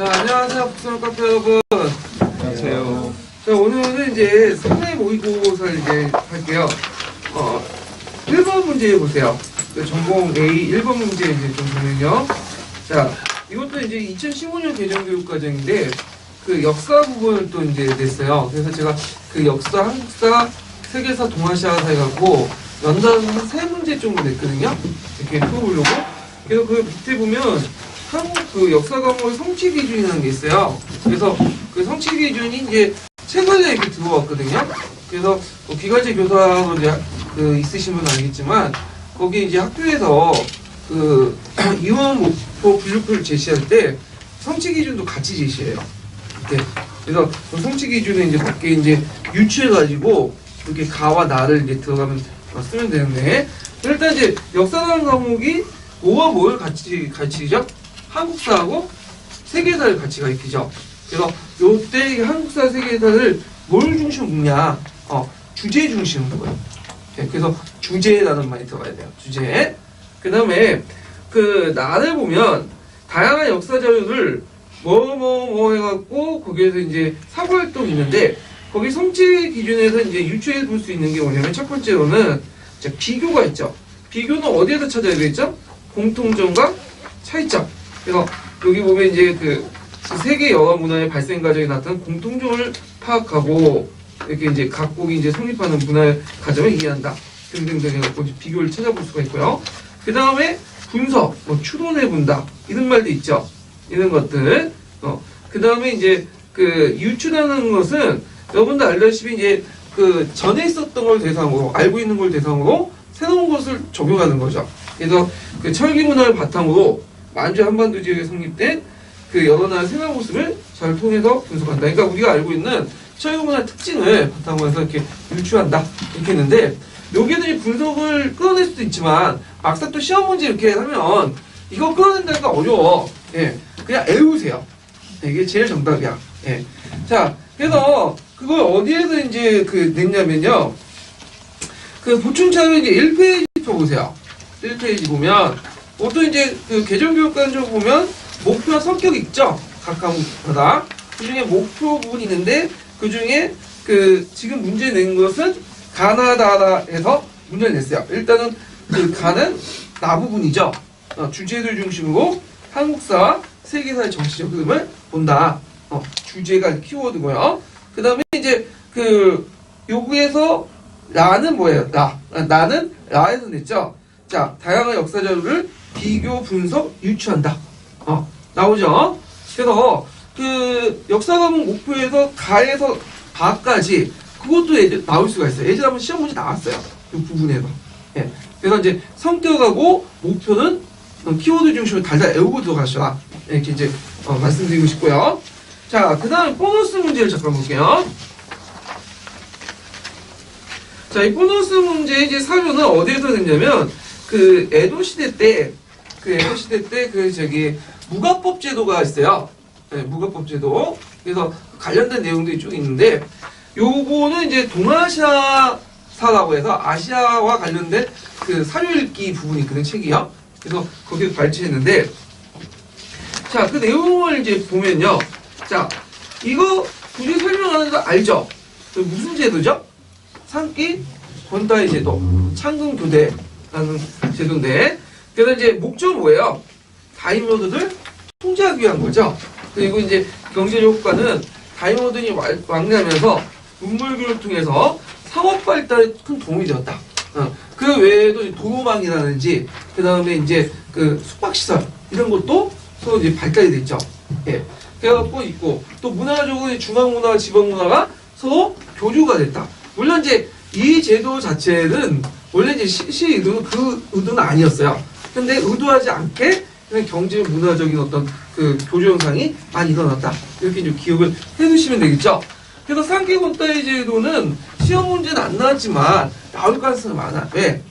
자, 안녕하세요. 북스널 카페 여러분. 안녕하세요. 자, 오늘은 이제 사내 모의고사를 이제 할게요. 1번 문제 보세요. 전공 A 1번 문제 이제 좀 보면요. 자, 이것도 이제 2015년 개정교육과정인데, 그 역사 부분을 또 이제 냈어요. 그래서 제가 그 역사, 한국사, 세계사, 동아시아사 해갖고, 연달아서 한 3문제 정도 냈거든요. 이렇게 풀어보려고. 그래서 그 밑에 보면, 한국 그 역사 과목의 성취 기준이라는 게 있어요. 그래서 그 성취 기준이 이제 최근에 이렇게 들어왔거든요. 그래서 뭐 기가제 교사로 이제 그 있으신 분은 알겠지만 거기 이제 학교에서 그 이원 목표 분류표를 제시할 때 성취 기준도 같이 제시해요. 이렇게. 그래서 그 성취 기준을 이제 밖에 이제 유추해가지고 이렇게 가와 나를 이제 들어가면 쓰면 되는데 일단 이제 역사라는 과목이 뭐와 뭘 같이 가르치죠? 한국사하고 세계사를 같이 가르치죠. 그래서 요때 한국사, 세계사를 뭘 중심으로 묻냐? 주제 중심으로 묻어요. 그래서 주제라는 말이 들어가야 돼요. 주제. 그 다음에 그 나를 보면 다양한 역사 자료를 뭐 해갖고 거기에서 이제 사고활동이 있는데 거기 성취 기준에서 이제 유추해 볼 수 있는 게 뭐냐면 첫 번째로는 비교가 있죠. 비교는 어디에서 찾아야 되겠죠? 공통점과 차이점. 그래서 여기 보면 이제 그 세계 여러 문화의 발생 과정에 나타난 공통점을 파악하고 이렇게 이제 각국이 이제 성립하는 문화의 과정을 이해한다 등등등 해갖고 비교를 찾아볼 수가 있고요. 그 다음에 분석, 추론해 본다 이런 말도 있죠. 이런 것들. 그 다음에 이제 그 유추라는 것은 여러분도 알다시피 이제 그 전에 있었던 걸 대상으로 알고 있는 걸 대상으로 새로운 것을 적용하는 거죠. 그래서 그 철기 문화를 바탕으로 만주 한반도 지역에 성립된 그 여러 나라의 생활 모습을 잘 통해서 분석한다. 그러니까 우리가 알고 있는 철기 문화의 특징을 바탕으로 해서 이렇게 유추한다. 이렇게 했는데 여기에는 분석을 끌어낼 수도 있지만 막상 또 시험 문제 이렇게 하면 이거 끌어낸다니까 어려워. 예, 그냥 애우세요. 이게 제일 정답이야. 예. 자, 그래서 그걸 어디에서 이제 그 냈냐면요. 그 보충자료 이제 1페이지 펴보세요. 1페이지 보면 보통 이제 그 개정교육과정으로 보면 목표와 성격이 있죠. 각 과목마다. 그 중에 목표 부분이 있는데 그 중에 그 지금 문제 낸 것은 가나다라에서 문제를 냈어요. 일단은 그 가는 나 부분이죠. 주제들 중심으로 한국사와 세계사의 정치적 흐름을 본다. 주제가 키워드고요. 그 다음에 이제 그 요구에서 라는 뭐예요? 나는 라에서 냈죠. 자, 다양한 역사 자료를 비교, 분석, 유추한다. 나오죠? 그래서 그 역사 과목 목표에서 가에서 바까지 그것도 나올 수가 있어요. 예전에 한번 시험 문제 나왔어요. 이 부분에서. 예. 그래서 이제 성격하고 목표는 키워드 중심으로 달달 외우고 들어가셔라. 이렇게 이제 말씀드리고 싶고요. 자, 그 다음에 보너스 문제를 잠깐 볼게요. 자, 이 보너스 문제 이제 사료는 어디에서 냈냐면 그 에도 시대 때 무가법 제도가 있어요. 네, 무가법 제도. 그래서 관련된 내용들이 쭉 있는데 요거는 이제 동아시아사라고 해서 아시아와 관련된 그 사료 읽기 부분이 있거든요, 책이요. 그래서 거기서 발췌했는데 자, 그 내용을 이제 보면요. 자, 이거 굳이 설명하는 거 알죠? 무슨 제도죠? 상기 권다의 제도, 창금교대라는 제도인데, 그래서 이제 목적은 뭐예요? 다이모드들 통제하기 위한 거죠. 그리고 이제 경제적 효과는 다이모드니 왕래하면서 문물교를 통해서 상업 발달에 큰 도움이 되었다. 그 외에도 도로망이라든지, 그 다음에 이제 그 숙박시설, 이런 것도 서로 이제 발달이 됐죠. 예. 그래갖고 있고, 또 문화적으로 중앙문화와 지방문화가 서로 교류가 됐다. 물론 이제 이 제도 자체는 원래 이제 시 의도는 그 의도는 아니었어요. 근데 의도하지 않게 그냥 경제 문화적인 어떤 그 교류 현상이 많이 일어났다. 이렇게 이제 기억을 해두시면 되겠죠. 그래서 상계권다의 제도는 시험 문제는 안 나왔지만 나올 가능성이 많아. 왜?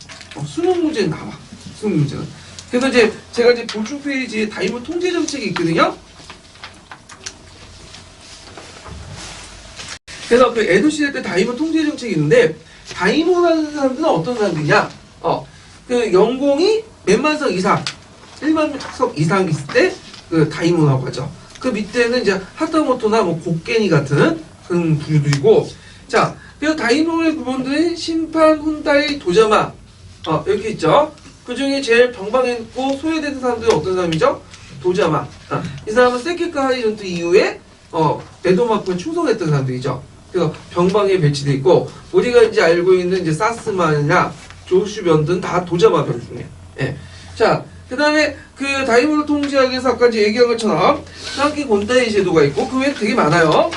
수능 문제는 나와. 수능 문제는. 그래서 이제 제가 이제 보충 페이지에 다이모 통제 정책이 있거든요. 그래서 그 에도 시대 때 다이모 통제 정책이 있는데 다이모라는 사람들은 어떤 사람들이냐? 그 연공이 몇만 석 이상, 1만 석 이상 있을 때 그 다이모라고 하죠. 그 밑에는 이제 하타모토나 뭐 곡괭이 같은 그런 부류들이고, 자, 그래서 다이노의 구본들은 심판, 훈다이, 도자마, 이렇게 있죠. 그 중에 제일 병방했고 소외된 사람들은 어떤 사람이죠? 도자마. 이 사람은 세키카 하이전투 이후에 에도마쿠에 충성했던 사람들이죠. 그래서 병방에 배치돼 있고, 우리가 이제 알고 있는 이제 사스만이나 조슈변 등 다 도자마 병 중에. 예. 자, 그 다음에 그 다이노를 통제하기 위해서 아까 이제 얘기한 것처럼 상키 곤타이 제도가 있고, 그 외에 되게 많아요.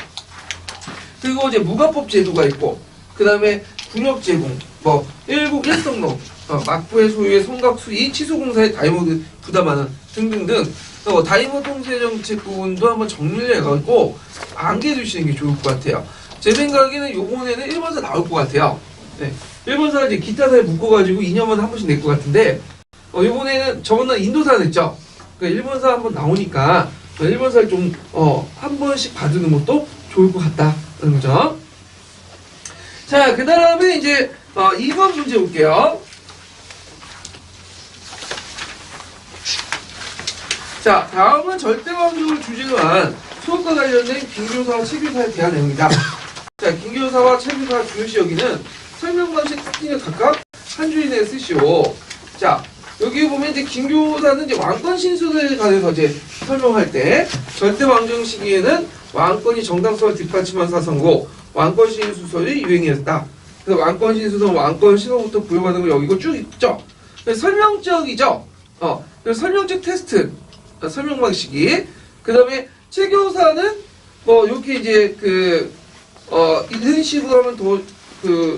그리고 이제 무가법 제도가 있고, 그 다음에 군역 제공, 뭐 일국 일성록, 막부의 소유의 성각 수리, 치수공사의 다이모를 부담하는 등등등. 다이모 통제 정책 부분도 한번 정리를 해가지고 암기해 주시는 게 좋을 것 같아요. 제 생각에는 요번에는 1번사 나올 것 같아요. 네. 1번사 이제 기타사에 묶어가지고 2년마다 한 번씩 낼 것 같은데, 요번에는 저번에 인도사 냈죠. 그러니까 1번사 한번 나오니까 1번사를 좀 한 번씩 봐두는 것도 좋을 것 같다. 그런 거죠. 자, 그 다음에 이제 2번 문제 볼게요. 자, 다음은 절대방정을 주제로 한 수업과 관련된 김교사와 최교사에 대한 내용이다. 자, 김교사와 최교사 중요시 여기는 설명 방식 특징을 각각 한 줄 이내에 쓰시오. 자, 여기 보면 이제 김교사는 이제 왕권 신수에 관해서 이제 설명할 때 절대방정 시기에는 왕권이 정당성을 뒷받침한 사성고 왕권 신수설이 유행이었다. 그래서 왕권 신수설, 왕권 신호부터 부여받은 거 여기고 쭉 있죠. 설명적이죠. 그래서 설명적 테스트. 설명 방식이. 그 다음에 최교사는 뭐 이렇게 이제 이런 식으로 하면 더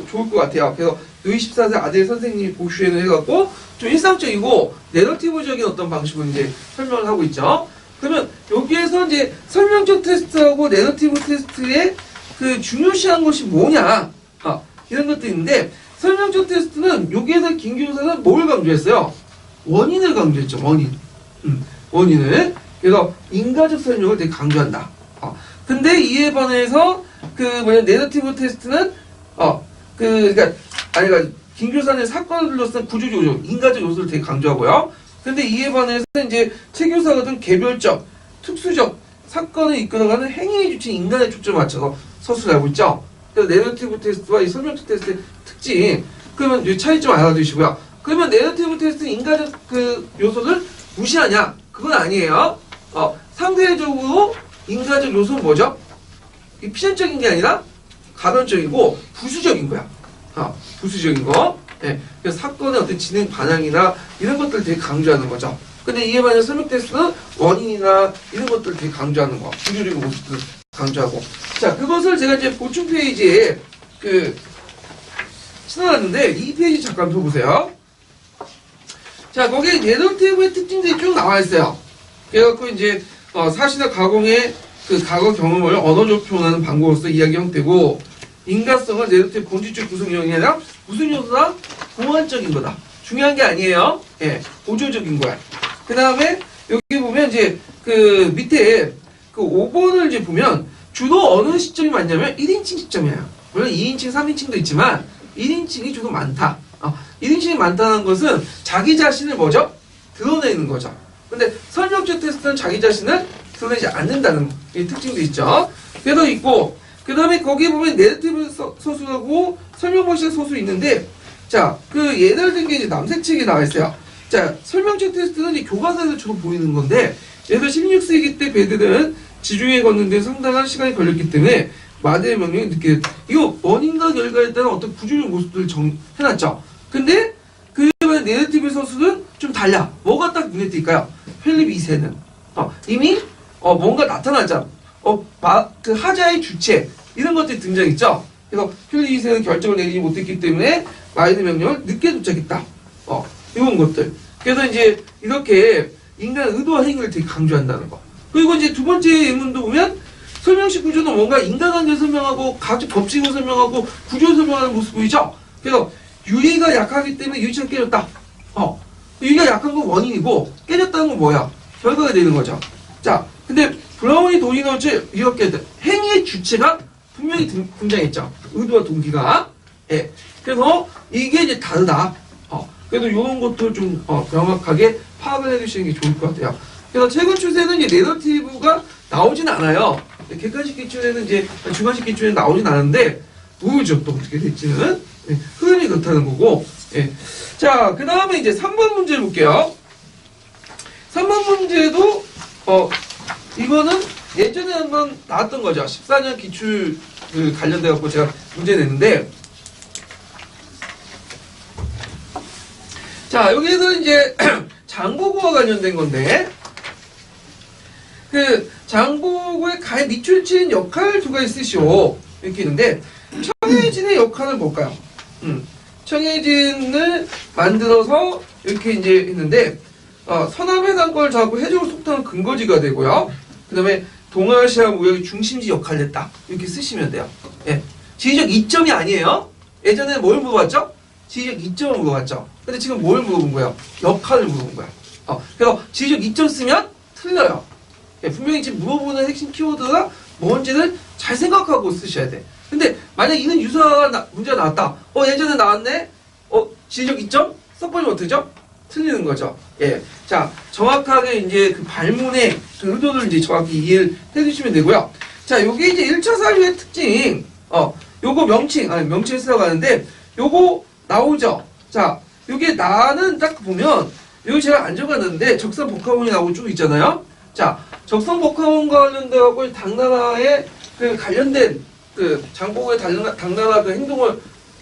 좋을 것 같아요. 그래서 루이 14세 아들 선생님이 보슈에는 해갖고 좀 일상적이고 내러티브적인 어떤 방식으로 이제 설명을 하고 있죠. 그러면 여기에서 이제 설명적 테스트하고 내러티브 테스트의 그 중요시한 것이 뭐냐, 이런 것도 있는데, 설명적 테스트는 여기에서 김교사는 뭘 강조했어요? 원인을 강조했죠. 원인을. 그래서 인과적 설명을 되게 강조한다. 근데 이에 반해서 내러티브 테스트는 그러니까 김교사는 사건을 둘러싼 구조적 요소, 인과적 요소를 되게 강조하고요. 근데 이에 반해서 이제 최 교사 같은 개별적, 특수적 사건을 이끌어가는 행위의 주체인 인간의 초점을 맞춰서 서술을 하고 있죠. 그래서 내러티브 테스트와 이 설명적 테스트의 특징, 그러면 이 차이점 알아두시고요. 그러면 내러티브 테스트는 인간적 요소를 무시하냐? 그건 아니에요. 상대적으로 인간적 요소는 뭐죠? 이 필연적인 게 아니라 가변적이고 부수적인 거야. 부수적인 거. 네. 그래서 사건의 어떤 진행 반향이나 이런 것들을 되게 강조하는 거죠. 근데 이에 반해 설명 테스트는 원인이나 이런 것들을 되게 강조하는 거. 구조적인 모습들을 강조하고. 자, 그것을 제가 이제 보충 페이지에 써놨는데, 이 페이지 잠깐 펴보세요. 자, 거기에 내러티브의 특징들이 쭉 나와 있어요. 그래갖고 이제 사실과 가공의 과거 경험을 언어적으로 표현하는 방법으로서 이야기 형태고, 인간성은 내러티브 본질적 구성력이 아니라 무슨 요소다? 공환적인 거다. 중요한 게 아니에요. 예, 보조적인 거야. 그 다음에 여기 보면 이제 밑에 5번을 이제 보면 주로 어느 시점이 많냐면 1인칭 시점이에요. 물론 2인칭, 3인칭도 있지만 1인칭이 주로 많다. 1인칭이 많다는 것은 자기 자신을 뭐죠? 드러내는 거죠. 근데 설명적 테스트는 자기 자신을 드러내지 않는다는 이 특징도 있죠. 그래서 있고, 그 다음에 거기 보면 내러티브 서술하고 설명 방식 서술이 있는데, 자, 예를 든 게 이제 남색책에 나와 있어요. 자, 설명적 테스트는 이 교과서에서 주로 보이는 건데, 예를 들어 16세기 때 배들은 지중해 걷는데 상당한 시간이 걸렸기 때문에 마대의 명령이 늦게, 이거 원인과 결과에 따른 어떤 구조적 모습들을 해놨죠. 근데 내러티브 서술은 좀 달라. 뭐가 딱 눈에 띌까요? 필립 2세는 이미 뭔가 나타나자. 하자의 주체 이런 것들이 등장했죠. 그래서 필립 2세는 결정을 내리지 못했기 때문에 마이드 명령을 늦게 도착했다. 이런 것들. 그래서 이제 이렇게 인간 의도와 행위를 되게 강조한다는 거. 그리고 이제 두 번째 예문도 보면 설명식 구조는 뭔가 인간관계를 설명하고 각종 법칙을 설명하고 구조를 설명하는 모습이죠. 그래서 유리가 약하기 때문에 유리창이 깨졌다. 유리가 약한 건 원인이고 깨졌다는 건 뭐야? 결과가 되는 거죠. 자, 근데 브라운이 도리너츠 이렇게 행위의 주체가 분명히 등장했죠. 의도와 동기가. 예. 그래서 이게 이제 다르다. 그래도 이런 것도 좀 명확하게 파악을 해주시는 게 좋을 것 같아요. 그래서 최근 추세는 이제 내러티브가 나오진 않아요. 객관식 기준에는 이제 주관식 기준에 나오진 않은데 모르죠 또 어떻게 될지는. 예, 흐름이 그렇다는 거고. 예. 자, 그 다음에 이제 3번 문제 볼게요. 3번 문제도 이거는 예전에 한번 나왔던 거죠. 14년 기출 관련돼 갖고 제가 문제 냈는데, 자, 여기에서 이제 장보고와 관련된 건데, 그 장보고의 가에 밑줄 치는 역할 두 가지 쓰시오 이렇게 있는데, 청해진의 역할은 뭘까요? 청해진을 만들어서 이렇게 이제 했는데, 서남해상권을 잡고 해적으로 속타는 근거지가 되고요. 그 다음에 동아시아 무역의 중심지 역할을 했다. 이렇게 쓰시면 돼요. 예. 지리적 이점이 아니에요. 예전에 뭘 물어봤죠? 지리적 이점을 물어봤죠. 근데 지금 뭘 물어본 거예요? 역할을 물어본 거야. 그래서 지리적 이점 쓰면 틀려요. 예, 분명히 지금 물어보는 핵심 키워드가 뭔지를 잘 생각하고 쓰셔야 돼. 근데 만약 이건 유사한 문제가 나왔다. 예전에 나왔네? 지리적 이점? 써버리면 어떡하죠? 틀리는 거죠. 예. 자, 정확하게 이제 그 발문의 그 의도를 이제 정확히 이해를 해주시면 되고요. 자, 요게 이제 1차 사유의 특징. 요거 명칭 쓰라고 하는데, 요거 나오죠? 자, 요게 나는 딱 보면, 여기 제가 안 적었는데, 적선 복합원이 나오고 쭉 있잖아요? 자, 적선 복합원과 관련돼갖고, 당나라의 그 관련된, 그 장보고의 당나라 그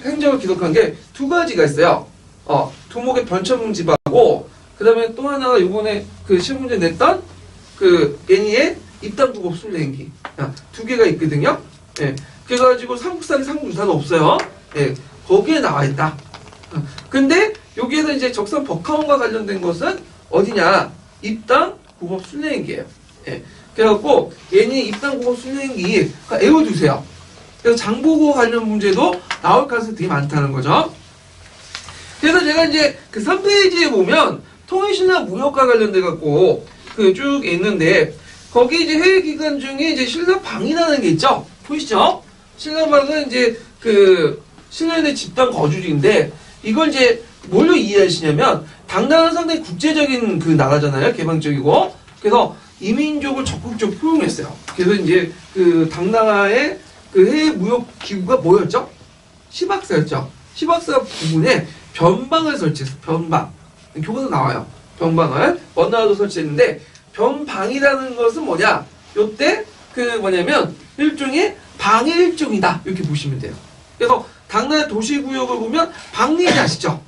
행적을 기록한 게 두 가지가 있어요. 두목의 변천문집하고, 그 다음에 또 하나가 요번에 그 시험 문제 냈던 그 애니의 입당국업 술래행기. 두 개가 있거든요. 예. 그래가지고 삼국사기 삼국유사는 없어요. 예. 거기에 나와 있다. 근데 여기에서 이제 적선 벅하원과 관련된 것은 어디냐? 입당국업 술래행기예요. 예. 그래갖고 애니 입당국업 술래행기 애워두세요. 그래서 장보고 관련 문제도 나올 가능성이 되게 많다는 거죠. 그래서 제가 이제 그 3페이지에 보면 통일신라 무역과 관련돼 갖고 그 쭉 있는데, 거기 이제 회의 기간 중에 이제 신라방이라는 게 있죠. 보이시죠? 신라방은 이제 그 신라의 집단 거주지인데, 이걸 이제 뭘로 이해하시냐면, 당나라는 상당히 국제적인 그 나라잖아요. 개방적이고. 그래서 이민족을 적극적으로 포용했어요. 그래서 이제 그 당나라의 그 해외 무역 기구가 뭐였죠? 시박사였죠. 시박사 부분에 변방을 설치했어요. 변방. 교과서 나와요. 변방을 원나라도 설치했는데, 변방이라는 것은 뭐냐? 요때 그 뭐냐면 일종의 방의 일종이다. 이렇게 보시면 돼요. 그래서 당나라 도시구역을 보면 방리지 아시죠?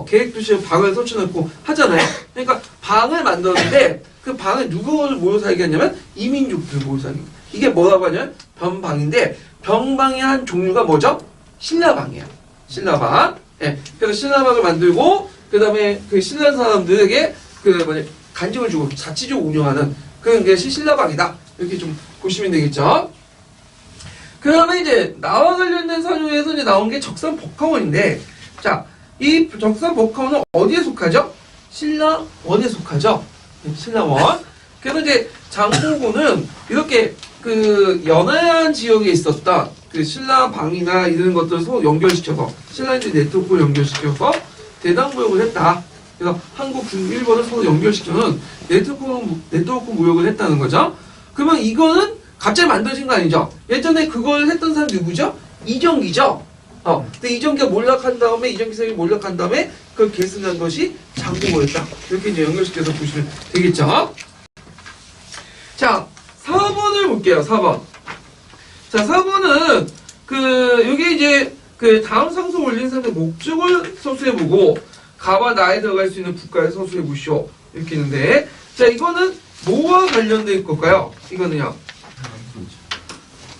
계획도시에 방을 설치해놓고 하잖아요. 그러니까 방을 만들었는데, 그 방에 누구를 모여 살게 하냐면 이민족들 모여 살게. 이게 뭐라고 하냐면 변방인데, 변방의 한 종류가 뭐죠? 신라방이에요. 신라방. 예. 그래서 신라방을 만들고, 그 다음에 그 신라 사람들에게 간직을 주고 자치적으로 운영하는 그런 게 신라방이다. 이렇게 좀 보시면 되겠죠. 그 다음에 이제 나와 관련된 사료에서 이제 나온 게 적산 복하원인데, 자, 이 적산 복하원은 어디에 속하죠? 신라원에 속하죠. 신라원. 그래서 이제 장보고는 이렇게 그 연하얀 지역에 있었던 그 신라방이나 이런 것들을 서로 연결시켜서 신라인들 네트워크를 연결시켜서 대당무역을 했다. 그래서 한국, 중국, 일본을 서로 연결시켜는 네트워크 무역을 했다는 거죠. 그러면 이거는 갑자기 만들어진 거 아니죠? 예전에 그걸 했던 사람이 누구죠? 이정기죠. 근데 이정기가 몰락한 다음에, 이정기 사람이 몰락한 다음에 그걸 계승한 것이 장보고였다. 이렇게 이제 연결시켜서 보시면 되겠죠. 자, 4번을 볼게요. 4번. 자, 4번은 여기 이제 그 다음 상소 올린 상대 목적을 서술해보고 가와 나에 들어갈 수 있는 국가에 서술해보시오. 이렇게 있는데, 자, 이거는 뭐와 관련된 걸까요? 이거는요.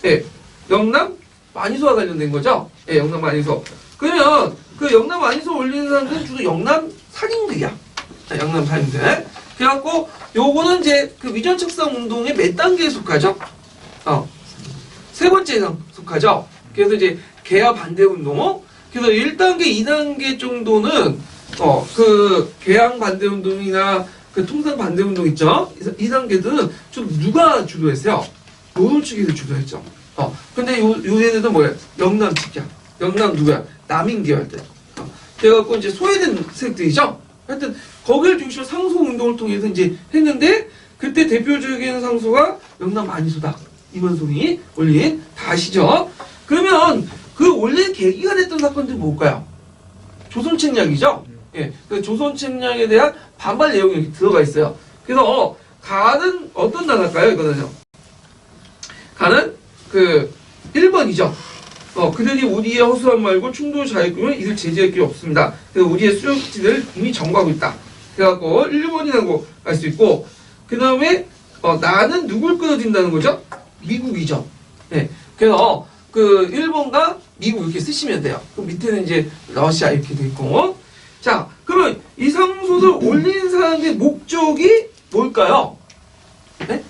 예, 영남 만이소와 관련된 거죠? 예, 영남 만이소. 그러면 그 영남 만이소 올리는 사람들은 주로 영남 살인들이야. 자, 영남 살인들. 그래갖고 요거는 이제 그 위전 책상 운동의 몇 단계에 속하죠? 세 번째에 속하죠. 그래서 이제 개화 반대 운동. 그래서 1단계, 2단계 정도는 그 개항 반대 운동이나 그 통상 반대 운동 있죠? 2단계들은 좀 누가 주도했어요? 노동 측에서 주도했죠. 근데 요 애들은 뭐야? 영남 측이야. 영남 누구야? 남인 계열들. 그래갖고 이제 소외된 세력들이죠? 하여튼, 거기를 중심으로 상소 운동을 통해서 이제 했는데, 그때 대표적인 상소가 명남 많이소다. 임원송이 올린 다 아시죠? 그러면 그 올린 계기가 됐던 사건들이 뭘까요? 조선책략이죠? 예, 그 조선책략에 대한 반발 내용이 여기 들어가 있어요. 그래서 가는 어떤 나라일까요? 이거는요. 가는 그 1번이죠. 그들이 우리의 허술함 말고 충돌 자유권을 이를 제재할 게 없습니다. 그래서 우리의 수용지를 이미 점거하고 있다. 그래갖고 1번이라고 할 수 있고, 그 다음에 나는 누굴 끌어들인다는 거죠? 미국이죠. 네. 그래서 그 일본과 미국 이렇게 쓰시면 돼요. 그 밑에는 이제 러시아 이렇게 돼 있고. 자, 그러면 이 상소를 올린 사람의 목적이 뭘까요? 네?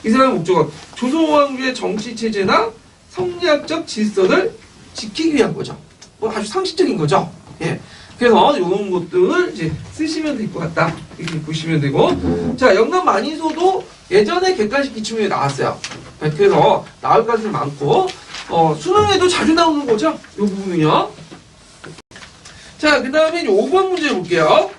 이 사람의 목적은 조선왕조의 정치 체제나 성리학적 질서를 지키기 위한 거죠. 뭐 아주 상식적인 거죠. 예. 그래서 이런 것들을 이제 쓰시면 될 것 같다. 이렇게 보시면 되고. 자, 영남 만인소도 예전에 객관식 기출문제 나왔어요. 네, 그래서 나올 가능성이 많고, 수능에도 자주 나오는 거죠. 이 부분은요. 자, 그 다음에 5번 문제 볼게요.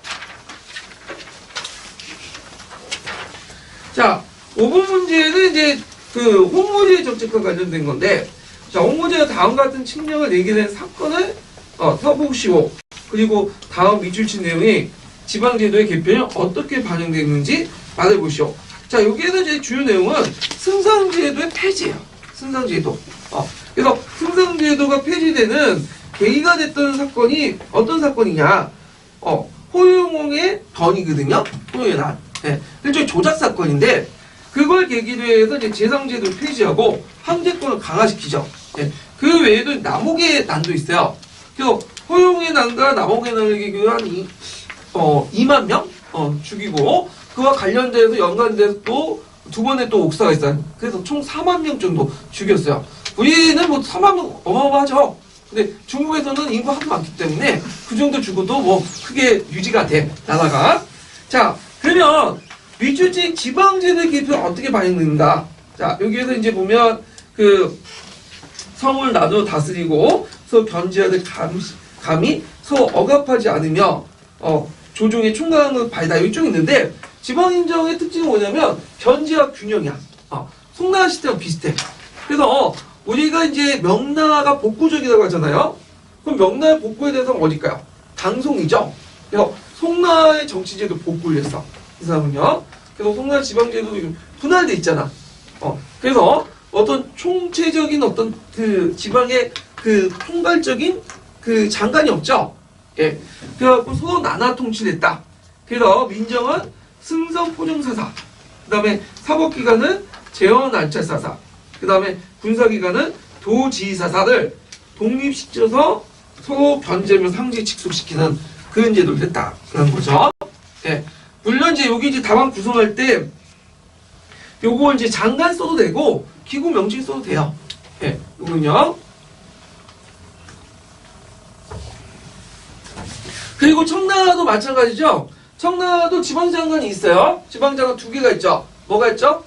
자, 5번 문제는 이제 그 홍무지의 정책과 관련된 건데, 자, 홍무지가 다음 같은 칙령을 내게 된 사건을 써보시오. 그리고 다음 밑줄친 내용이 지방제도의 개편이 어떻게 반영되는지 말해보시오. 자, 여기에는 이제 주요 내용은 승상제도의 폐지예요. 승상제도. 그래서 승상제도가 폐지되는 계기가 됐던 사건이 어떤 사건이냐? 호용홍의 변이거든요. 호용의 난. 네. 일종의 조작 사건인데, 그걸 계기로 해서 이제 재상제도를 폐지하고 황제권을 강화시키죠. 네. 그 외에도 남옥의 난도 있어요. 그래서 호용의 난과 남옥의 난을 계기로 한 2만 명 죽이고, 그와 관련돼서 연관돼서 또 두 번의 또 옥사가 있어요. 그래서 총 4만 명 정도 죽였어요. 우리는 뭐 4만 명 어마어마하죠. 근데 중국에서는 인구 하도 많기 때문에 그 정도 죽어도 뭐 크게 유지가 돼, 나라가. 자, 그러면 위주직 지방제도의 개편은 어떻게 반영되는가? 자, 여기에서 이제 보면 그 성을 나눠 다스리고 서로 견제하듯 감히 서로 억압하지 않으며 조종의 총괄하는 바이다. 이쪽 있는데 지방인정의 특징은 뭐냐면 견제와 균형이야. 송나라 시대랑 비슷해. 그래서 우리가 이제 명나라가 복구적이라고 하잖아요. 그럼 명나라의 복구에 대해서는 어딜까요? 당송이죠. 그래서 송나라의 정치제도 복구를 했어. 이 사람은요. 그래서 송나라 지방제도 분할돼 있잖아. 그래서 어떤 총체적인 어떤 그 지방의 그 총괄적인 그 장관이 없죠. 예. 그래갖고 서로 나눠 통치했다. 그래서 민정은 승성 포정사사, 그 다음에 사법기관은 재헌안찰사사, 그 다음에 군사기관은 도지사사를 독립시켜서 서로 견제하며 상지 직속시키는 그런 제도를 했다. 그런 거죠. 예. 물론 이제 여기 이제 답안 구성할 때 요거 이제 장관 써도 되고 기구 명칭 써도 돼요. 예. 요거는요. 그리고 청나라도 마찬가지죠. 청나라도 지방장관이 있어요. 지방장관 2개가 있죠. 뭐가 있죠?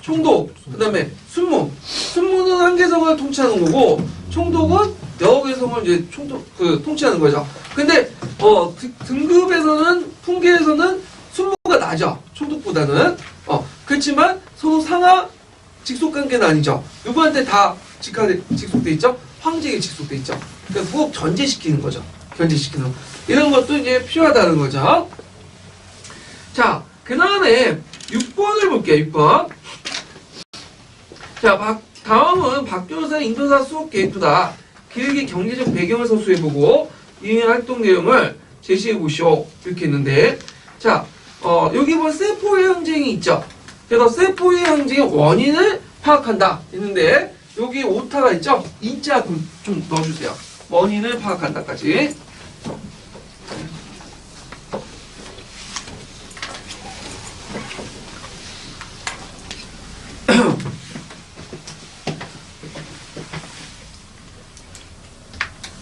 총독, 그 다음에 순무. 순무는 한 개성을 통치하는 거고, 총독은 여러 개성을 이제 통치하는 거죠. 근데, 등급에서는, 풍계에서는 순무가 나죠. 총독보다는. 그렇지만 서로 상하 직속관계는 아니죠. 누구한테 다 직속돼 있죠? 황제에게 직속돼 있죠. 그래서 꼭 견제시키는 거죠. 견제시키는 거. 이런 것도 이제 필요하다는 거죠. 자, 그 다음에 6번을 볼게요. 6번. 자, 다음은 박교사의 인도사 수업 계획표다. 길게 경제적 배경을 서술해보고 이행 활동 내용을 제시해보시오. 이렇게 했는데, 자, 여기 보면 세포의 항쟁이 있죠. 그래서 세포의 항쟁의 원인을 파악한다. 했는데, 여기 오타가 있죠? 인자 좀 넣어주세요. 원인을 파악한다까지.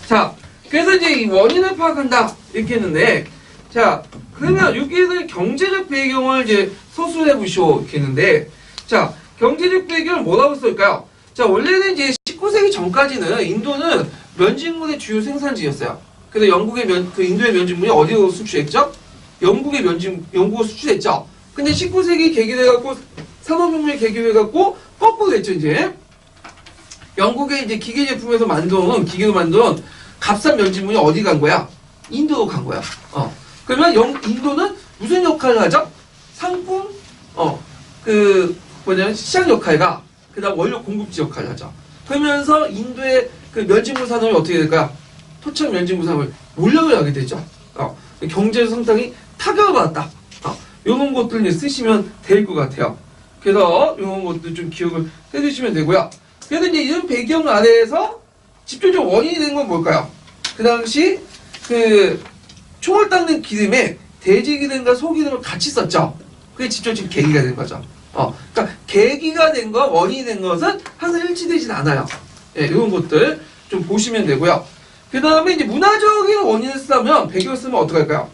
자, 그래서 이제 이 원인을 파악한다. 이렇게 했는데, 자, 그러면 여기에서 경제적 배경을 이제 서술해 보시오. 이렇게 했는데, 자, 경제적 배경을 뭐라고 쓸까요? 자, 원래는 이제 19세기 전까지는 인도는 면직물의 주요 생산지였어요. 그래서 인도의 면직물이 어디로 수출했죠? 영국으로 수출했죠. 근데 19세기 계기돼갖고 산업혁명의 계기해갖고 거꾸로 됐죠, 이제. 영국의 이제 기계 제품에서 기계로 만든 값싼 면지문이 어디 간 거야? 인도로 간 거야. 그러면 인도는 무슨 역할을 하죠? 상품, 시장 역할과, 그 다음 원료 공급지 역할을 하죠. 그러면서 인도의 그 면지문 산업이 어떻게 될까요? 토착 면지문 산업을 몰락을 하게 되죠. 경제 상당히 타격을 받았다. 이런 것들 이제 쓰시면 될 것 같아요. 그래서 이런 것들 좀 기억을 해주시면 되고요. 그래서 이제 이런 배경 아래에서 집중적 원인이 된 건 뭘까요? 그 당시 그 총을 닦는 기름에 대지 기름과 소기름을 같이 썼죠. 그게 직접적 계기가 된 거죠. 그러니까 계기가 된 거, 원인이 된 것은 항상 일치되진 않아요. 예, 이런 것들 좀 보시면 되고요. 그 다음에 이제 문화적인 원인을 쓰면, 배경을 쓰면 어떡할까요?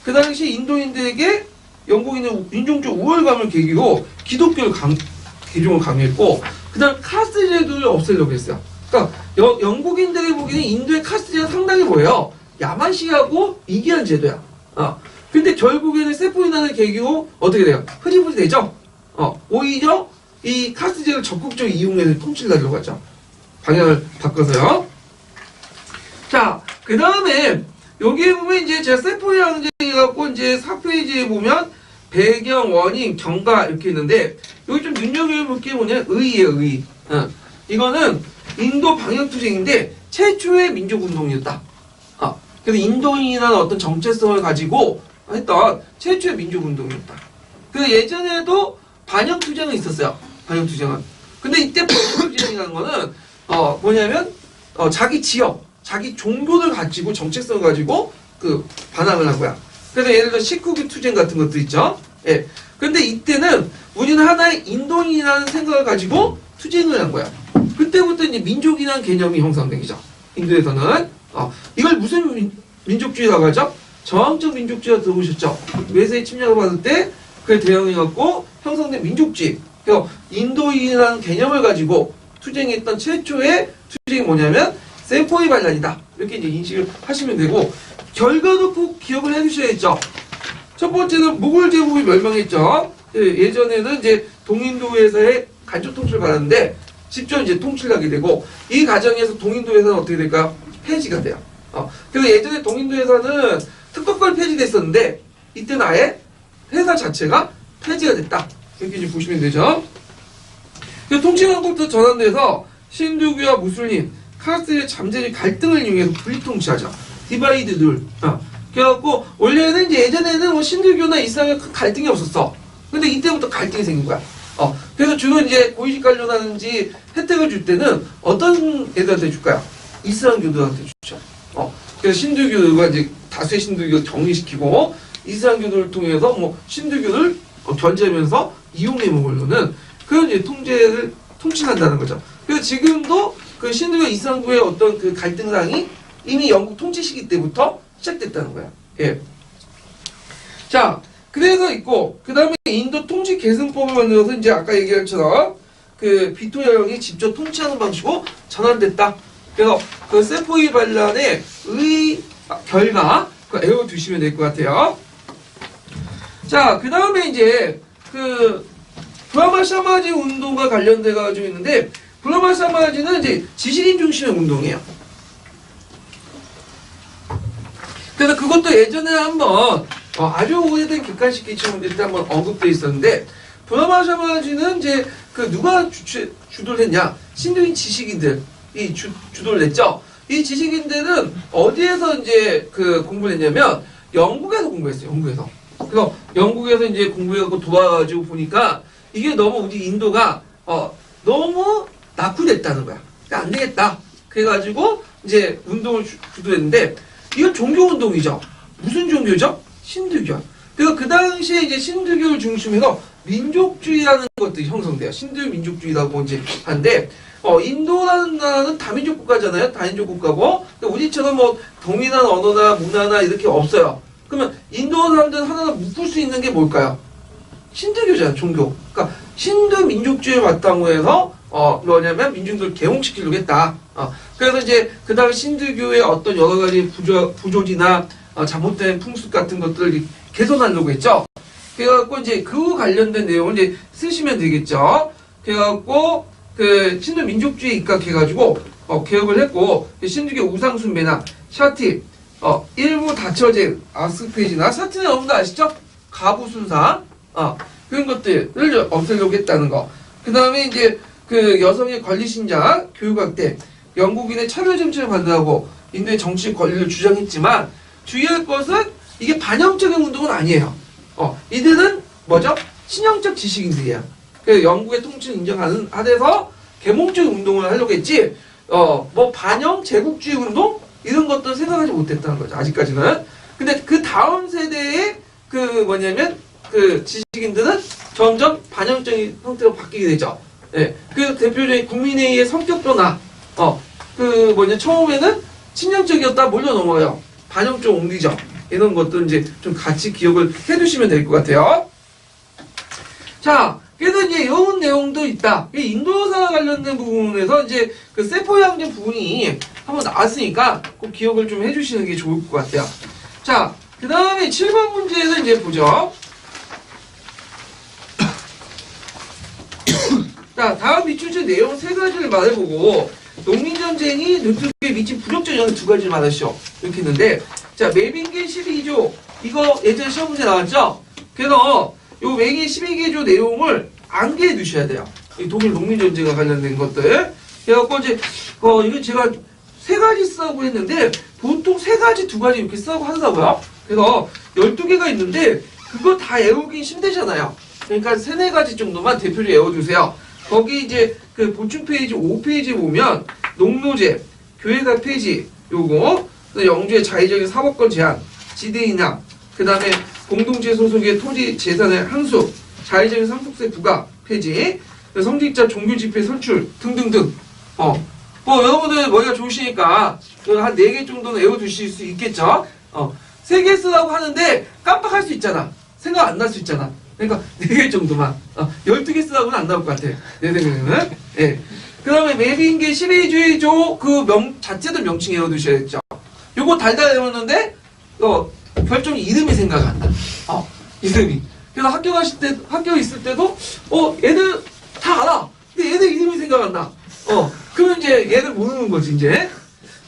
그 당시 인도인들에게 영국인은 인종적 우월감을 계기로 기독교를 개종을 강요했고, 그 다음 카스트 제도를 없애려고 했어요. 그러니까 영국인들이 보기에는 인도의 카스트 제도가 상당히 뭐예요? 야만시하고 이기한 제도야. 근데 결국에는 세포인화를 계기로 어떻게 돼요? 흐지부지 되죠? 오히려 이 카스트 제도를 적극적으로 이용해서 통치를 하려고 하죠. 방향을 바꿔서요. 자, 그 다음에 여기에 보면 이제 제가 세포의 항쟁이 갖고 이제 4페이지에 보면 배경, 원인, 경과 이렇게 있는데, 여기 좀 눈여겨볼 게 뭐냐? 의예요, 의. 이거는 인도 방역투쟁인데 최초의 민족운동이었다. 그래서 인도인이라는 어떤 정체성을 가지고 했던 최초의 민족운동이었다. 그 예전에도 반영투쟁은 있었어요. 반영투쟁은. 근데 이때 반영투쟁이라는 거는 뭐냐면 자기 지역, 자기 종교를 가지고 정체성을 가지고 그 반항을 한 거야. 그래서 예를 들어 19기 투쟁 같은 것도 있죠. 예. 근데 이때는 우리는 하나의 인도인이라는 생각을 가지고 투쟁을 한 거야. 그때부터 이제 민족이라는 개념이 형성된 거죠. 인도에서는. 이걸 무슨 민족주의라고 하죠? 저항적 민족주의가 들어보셨죠? 외세의 침략을 받을 때 그에 대응해갖고 형성된 민족주의. 그래서 인도인이라는 개념을 가지고 투쟁했던 최초의 투쟁이 뭐냐면 세포의 반란이다. 이렇게 이제 인식을 하시면 되고, 결과도 꼭 기억을 해주셔야겠죠. 첫 번째는 무굴 제국이 멸망했죠. 예전에는 이제 동인도에서의 간접 통치를 받았는데 직접 이제 통치를 하게 되고, 이 과정에서 동인도에서는 어떻게 될까요? 폐지가 돼요. 그래서 예전에 동인도에서는 특허권이 폐지됐었는데 이때는 아예 회사 자체가 폐지가 됐다. 이렇게 이제 보시면 되죠. 통치 방법도 전환돼서 신두교와 무슬림, 카스트의 잠재적 갈등을 이용해서 분리 통치하죠. 디바이드 룰. 그래갖고 원래는 이제 예전에는 뭐 신두교나 이슬람에 큰 갈등이 없었어. 근데 이때부터 갈등이 생긴 거야. 그래서 주로 이제 고위직 관료라든지 혜택을 줄 때는 어떤 애들한테 줄까요? 이슬람교도한테 주죠. 그래서 신두교가 이제 다수의 신두교를 정리시키고 이슬람교도를 통해서 뭐 신두교를 견제하면서 이용해 먹으려는 그런 이제 통치한다는 거죠. 그래서 지금도 그 신두교 이슬람교의 어떤 그 갈등상이 이미 영국 통치 시기 때부터 시작됐다는 거야. 예. 자, 그래서 있고, 그 다음에 인도 통치 계승법을 만들어서 이제 아까 얘기한 것처럼 그 빅토리아 여왕이 직접 통치하는 방식으로 전환됐다. 그래서 그 세포이 반란의 결과, 그거 외워두시면 될 것 같아요. 자, 그 다음에 이제 그 브라마 샤마지 운동과 관련돼 가지고 있는데, 브라마 샤마지는 이제 지식인 중심의 운동이에요. 그래서 그것도 예전에 한번 아주 오래된 객관식 기초문제 때 한번 언급돼 있었는데, 브라마 샤마지는 이제 그 누가 주도를 했냐? 신도인 지식인들이 주도를 했죠. 이 지식인들은 어디에서 이제 그 공부를 했냐면 영국에서 공부했어요. 영국에서. 그래서 영국에서 이제 공부해갖고 돌아와가지고 보니까 이게 너무 우리 인도가 너무 낙후됐다는 거야. 그러니까 안 되겠다. 그래가지고 이제 운동을 주도했는데, 이건 종교운동이죠. 무슨 종교죠? 신두교. 그래서 그 당시에 이제 신두교를 중심으로 민족주의라는 것들이 형성돼요. 신두 민족주의라고 이제 하는데, 인도라는 나라는 다민족 국가잖아요. 다민족 국가고, 우리처럼 뭐 동일한 언어나 문화나 이렇게 없어요. 그러면 인도 사람들은 하나 묶을 수 있는 게 뭘까요? 신두교잖아요, 종교. 그러니까 신두 민족주의에 바탕으로 해서 뭐냐면 민중들 개몽시키려고 했다. 그래서 이제 그 당시 신두교의 어떤 여러 가지 부조리나 잘못된 풍습 같은 것들을 개선하려고 했죠. 그래갖고 이제 그 관련된 내용을 이제 쓰시면 되겠죠. 그래갖고 그 신도 민족주의 입각해가지고 개혁을 했고 신주교 우상숭배나 샤티 일부 다처제 아스페이지나 샤티는 여러분들 아시죠? 가부순사 그런 것들을 없애려고 했다는 거. 그 다음에 이제 그 여성의 권리신자 교육학대 영국인의 차별 정책을 반대하고 인도의 정치 권리를 주장했지만 주의할 것은 이게 반영적인 운동은 아니에요. 이들은 뭐죠? 친영적 지식인들이야. 그 영국의 통치를 인정하는 하에서 계몽적인 운동을 하려고 했지, 뭐 반영 제국주의 운동 이런 것도 생각하지 못했다는 거죠. 아직까지는. 근데 그 다음 세대의 그 뭐냐면 그 지식인들은 점점 반영적인 형태로 바뀌게 되죠. 예. 그 대표적인 국민회의의 성격 변화. 그 뭐냐 처음에는 친영적이었다 몰려 넘어가요. 반영적 옮기죠. 이런 것도 이제 좀 같이 기억을 해두시면 될 것 같아요. 자, 그래서 이제 이런 내용도 있다. 인도사 관련된 부분에서 이제 그 세포양전 부분이 한번 나왔으니까 꼭 기억을 좀 해주시는 게 좋을 것 같아요. 자, 그 다음에 7번 문제는 이제 보죠. 자, 다음 비추체 내용 세 가지를 말해보고 농민전쟁이 노트북에 미친 부적절 영향 두 가지를 말하시오. 이렇게 했는데, 자, 매빙계 12조 이거 예전에 시험 문제 나왔죠? 그래서 요 매빙계 12개조 내용을 암기해 두셔야 돼요. 이 독일 농민전쟁과 관련된 것들. 그래갖고 이제 이거 제가 세 가지 쓰라고 했는데 보통 세 가지 두 가지 이렇게 쓰라고 하더라고요. 그래서 12개가 있는데 그거 다 외우기 힘들잖아요. 그러니까 세네 가지 정도만 대표적으로 외워두세요. 거기 이제 그 보충 페이지 5페이지 보면 농노제, 교회가 페이지 요거, 영주의 자의적인 사법권 제한, 지대인양, 그 다음에 공동체 소속의 토지 재산의 항수, 자의적인 상속세 부과 폐지, 성직자 종교 집회 선출 등등등. 뭐 여러분들 머리가 좋으시니까 한 4개 정도는 외워두실 수 있겠죠. 3개 쓰라고 하는데 깜빡할 수 있잖아. 생각 안 날 수 있잖아. 그러니까 4개 정도만. 12개 쓰라고는 안 나올 것 같아. 내 생각에는. 예. 그 다음에 매빙계 12주의조 그 자체도 명칭 외워두셔야겠죠. 요거 달달 외웠는데 별점 이름이 생각 안 나. 이름이. 그래서 학교 있을 때도 얘들 다 알아. 근데 얘들 이름이 생각 안 나. 그러면 이제 얘들 모르는 거지 이제.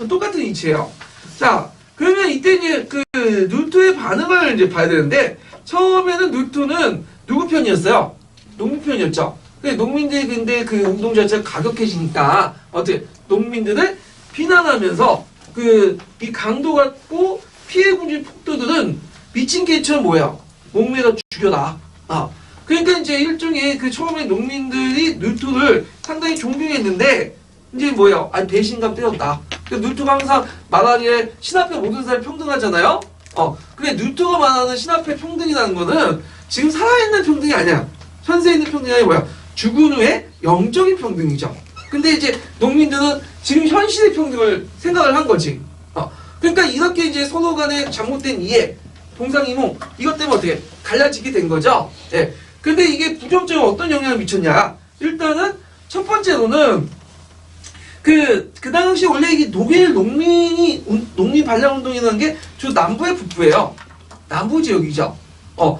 똑같은 이치예요. 자, 그러면 이때 이제 그 루트의 반응을 이제 봐야 되는데 처음에는 루트는 누구 편이었어요? 농민 편이었죠. 근데 농민들이 근데 그 운동 자체가 가격해지니까 어떻게 농민들을 비난하면서 이 강도 같고 피해 군주의 폭도들은 미친 개처럼 뭐야? 목매다 죽여라. 그러니까 이제 일종의 그 처음에 농민들이 누트를 상당히 존경했는데 이제 뭐야? 배신감 때렸다. 그 누트가 항상 말하기에 신앞에 모든 사람이 평등하잖아요. 근데 누트가 말하는 신앞에 평등이라는 거는 지금 살아있는 평등이 아니야. 현세에 있는 평등이 아니라 뭐야? 죽은 후에 영적인 평등이죠. 근데 이제 농민들은 지금 현실의 평등을 생각을 한 거지. 그러니까 이렇게 이제 서로 간에 잘못된 이해, 동상이몽 이것 때문에 어떻게 갈라지게 된 거죠. 예. 근데 이게 부정적으로 어떤 영향을 미쳤냐? 일단은 첫 번째로는 그 당시 원래 이게 독일 농민 반란 운동이라는 게 주 남부의 북부예요. 남부 지역이죠.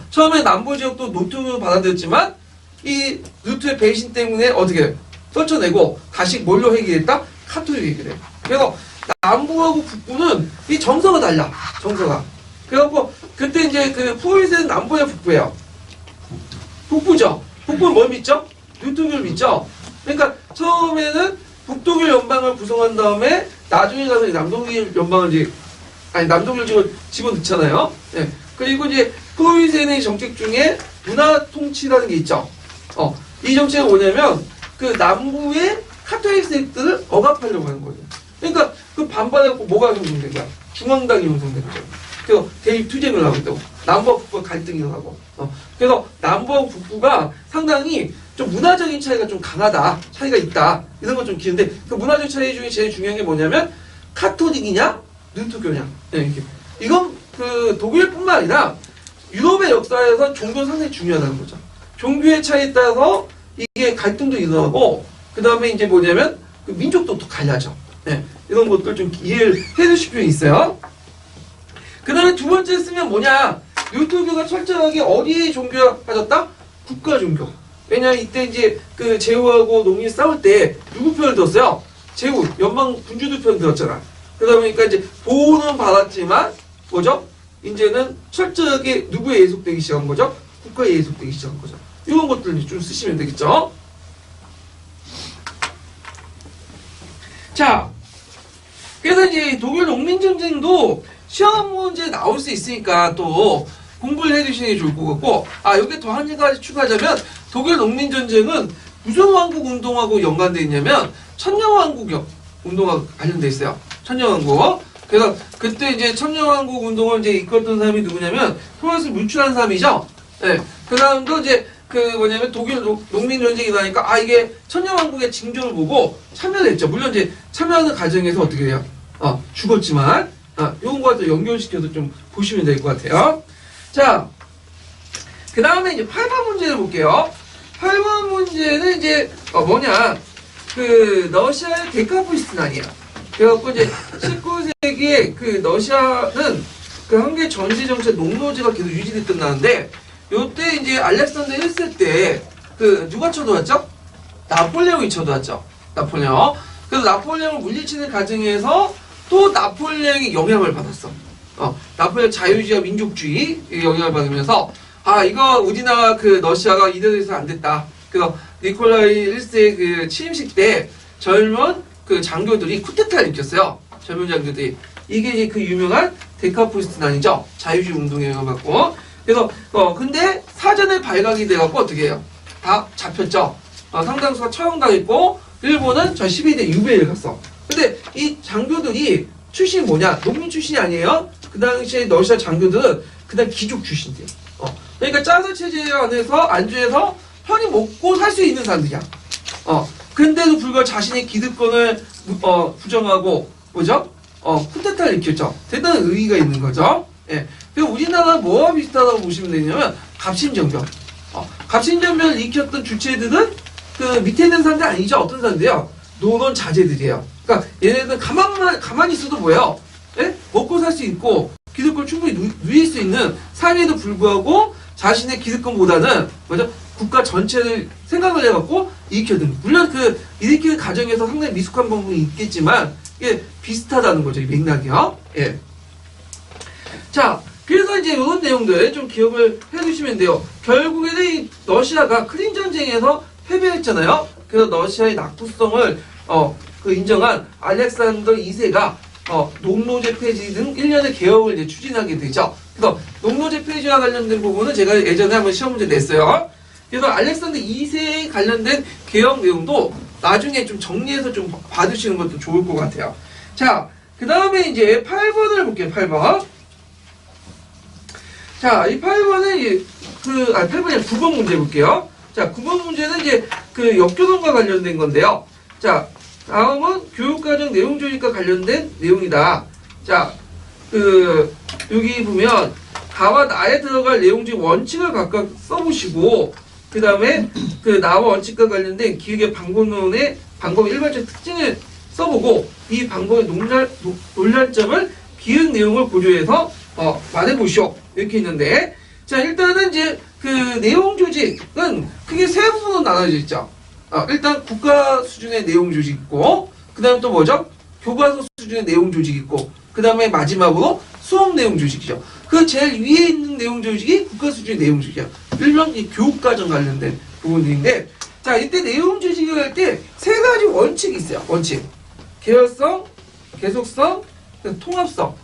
처음에 남부 지역도 노트로 받아들였지만 이 루트의 배신 때문에 어떻게 떨쳐내고 다시 뭘로 해결했다? 카톨릭 해결해. 그래서 남부하고 북부는 이 정서가 달라. 정서가. 그래갖고 그때 이제 그 프로이센은 남부야 북부예요. 북부죠. 북부는 뭘 믿죠? 루트교를 믿죠. 그러니까 처음에는 북독일 연방을 구성한 다음에 나중에 가서 남독일 연방을 남독일 집어넣잖아요. 네. 그리고 이제 프로이센의 정책 중에 문화 통치라는 게 있죠. 이 정책은 뭐냐면 그 남부의 카톨릭 세력들을 억압하려고 하는 거예요. 그러니까 그 반발해갖고 뭐가 형성된 거야? 중앙당이 형성된 거죠. 그래서 대립 투쟁을 하고 있다고. 남부와 북부가 갈등이 일어나고. 그래서 남부와 북부가 상당히 좀 문화적인 차이가 좀 강하다. 차이가 있다. 이런 건 좀 기는데 그 문화적 차이 중에 제일 중요한 게 뭐냐면 카톨릭이냐 루트교냐. 네, 이렇게. 이건 그 독일뿐만 아니라 유럽의 역사에서 종교는 상당히 중요하다는 거죠. 종교의 차이에 따라서 이게 갈등도 일어나고 그 다음에 이제 뭐냐면 그 민족도 또 갈라져. 네, 이런 것들 좀 이해를 해 주실 필요 있어요. 그 다음에 두 번째 쓰면 뭐냐? 유튜브가 철저하게 어디에 종교화해졌다? 국가 종교. 왜냐면 이때 이제 그 제후하고 농민이 싸울 때 누구 편을 들었어요? 제후, 연방 군주들 편 들었잖아. 그러다 보니까 이제 보호는 받았지만 뭐죠? 이제는 철저하게 누구에 예속되기 시작한 거죠? 국가에 예속되기 시작한 거죠. 이런 것들 좀 쓰시면 되겠죠? 자, 그래서 이제 독일 농민전쟁도 시험 문제에 나올 수 있으니까 또 공부를 해두시는 게 좋을 것 같고, 여기 더 한 가지 추가하자면, 독일 농민전쟁은 무슨 왕국 운동하고 연관되어 있냐면, 천년왕국 운동하고 관련되어 있어요. 천년왕국. 그래서 그때 이제 천년왕국 운동을 이제 이끌었던 사람이 누구냐면, 프랑스 물출한 사람이죠. 네. 그 사람도 이제 뭐냐면 독일 농민전쟁이 나니까, 이게 천년왕국의 징조를 보고 참여를 했죠. 물론 이제 참여하는 과정에서 어떻게 돼요? 죽었지만, 이런 거와 연결시켜서 좀 보시면 될 것 같아요. 자, 그 다음에 이제 8번 문제를 볼게요. 8번 문제는 이제, 러시아의 데카포리스트난이에요. 그래갖고 이제 19세기에 그 러시아는 그 한계 전시 정책 농노제가 계속 유지됐던 나라인데, 요때 이제 알렉산더 1세 때, 누가 쳐들어왔죠? 나폴레옹이 쳐들어왔죠. 나폴레옹. 그래서 나폴레옹을 물리치는 과정에서 또 나폴레옹이 영향을 받았어. 나폴레옹 자유주의와 민족주의 영향을 받으면서 이거 우리나라 러시아가 이대로해서 안 됐다. 그래서 니콜라이 1세의 그 취임식 때 젊은 장교들이 쿠데타를 일으켰어요. 젊은 장교들이. 이게 그 유명한 데카포리스트난이죠. 자유주의 운동에 영향을 받고. 그래서 근데 사전에 발각이 돼갖고 어떻게 해요? 다 잡혔죠. 상당수가 처형당했고 일본은 저 12대 유배를 갔어. 근데 이 장교들이 출신이 뭐냐? 농민 출신이 아니에요. 그 당시에 러시아 장교들은 그냥 귀족 출신이에요. 그러니까 짜스 체제 안주해서 편히 먹고 살 수 있는 사람들이야. 근데도 불구하고 자신의 기득권을 부정하고 뭐죠? 쿠데타를 일으켰죠. 대단한 의의가 있는 거죠. 예. 그리고 우리나라는 뭐와 비슷하다고 보시면 되냐면 갑신정변. 갑신정변을 일으켰던 주체들은 그 밑에 있는 사람들 아니죠. 어떤 사람들이요? 노론 자제들이에요. 그러니까 얘네들 가만히 있어도 뭐예요? 예? 먹고 살 수 있고 기득권 충분히 누릴 수 있는 삶에도 불구하고 자신의 기득권보다는 뭐죠? 국가 전체를 생각을 해갖고 일으켰던. 물론 일으키는 과정에서 상당히 미숙한 부분이 있겠지만 이게 비슷하다는 거죠. 이 맥락이요. 예. 자, 그래서 이제 이런 내용들 좀 기억을 해두시면 돼요. 결국에는 이 러시아가 크림 전쟁에서 패배했잖아요. 그래서 러시아의 낙후성을 인정한 알렉산더 2세가 농노제 폐지 등 일련의 개혁을 이제 추진하게 되죠. 그래서 농노제 폐지와 관련된 부분은 제가 예전에 한번 시험 문제 냈어요. 그래서 알렉산더 2세에 관련된 개혁 내용도 나중에 좀 정리해서 좀 봐두시는 것도 좋을 것 같아요. 자, 그 다음에 이제 8번을 볼게요. 8번. 자, 이 8번은 8번이 9번 문제 볼게요. 자, 9번 문제는 이제 역교동과 관련된 건데요. 자, 다음은 교육과정 내용 조직과 관련된 내용이다. 자, 여기 보면 가와 나에 들어갈 내용 중 원칙을 각각 써보시고, 그 다음에 나와 원칙과 관련된 기획의 방법론의 방법의 일반적 특징을 써보고, 이 방법의 논란점을 기획 내용을 고조해서 말해보시오. 이렇게 있는데, 자, 일단은 이제 내용 조직은 크게 세 부분으로 나눠져 있죠. 일단 국가 수준의 내용 조직 있고, 그 다음에 또 뭐죠? 교과서 수준의 내용 조직 있고, 그 다음에 마지막으로 수업 내용 조직이죠. 그 제일 위에 있는 내용 조직이 국가 수준의 내용 조직이야. 일명 이 교육과정 관련된 부분들인데, 자, 이때 내용 조직을 할 때 세 가지 원칙이 있어요. 원칙. 계열성, 계속성, 통합성.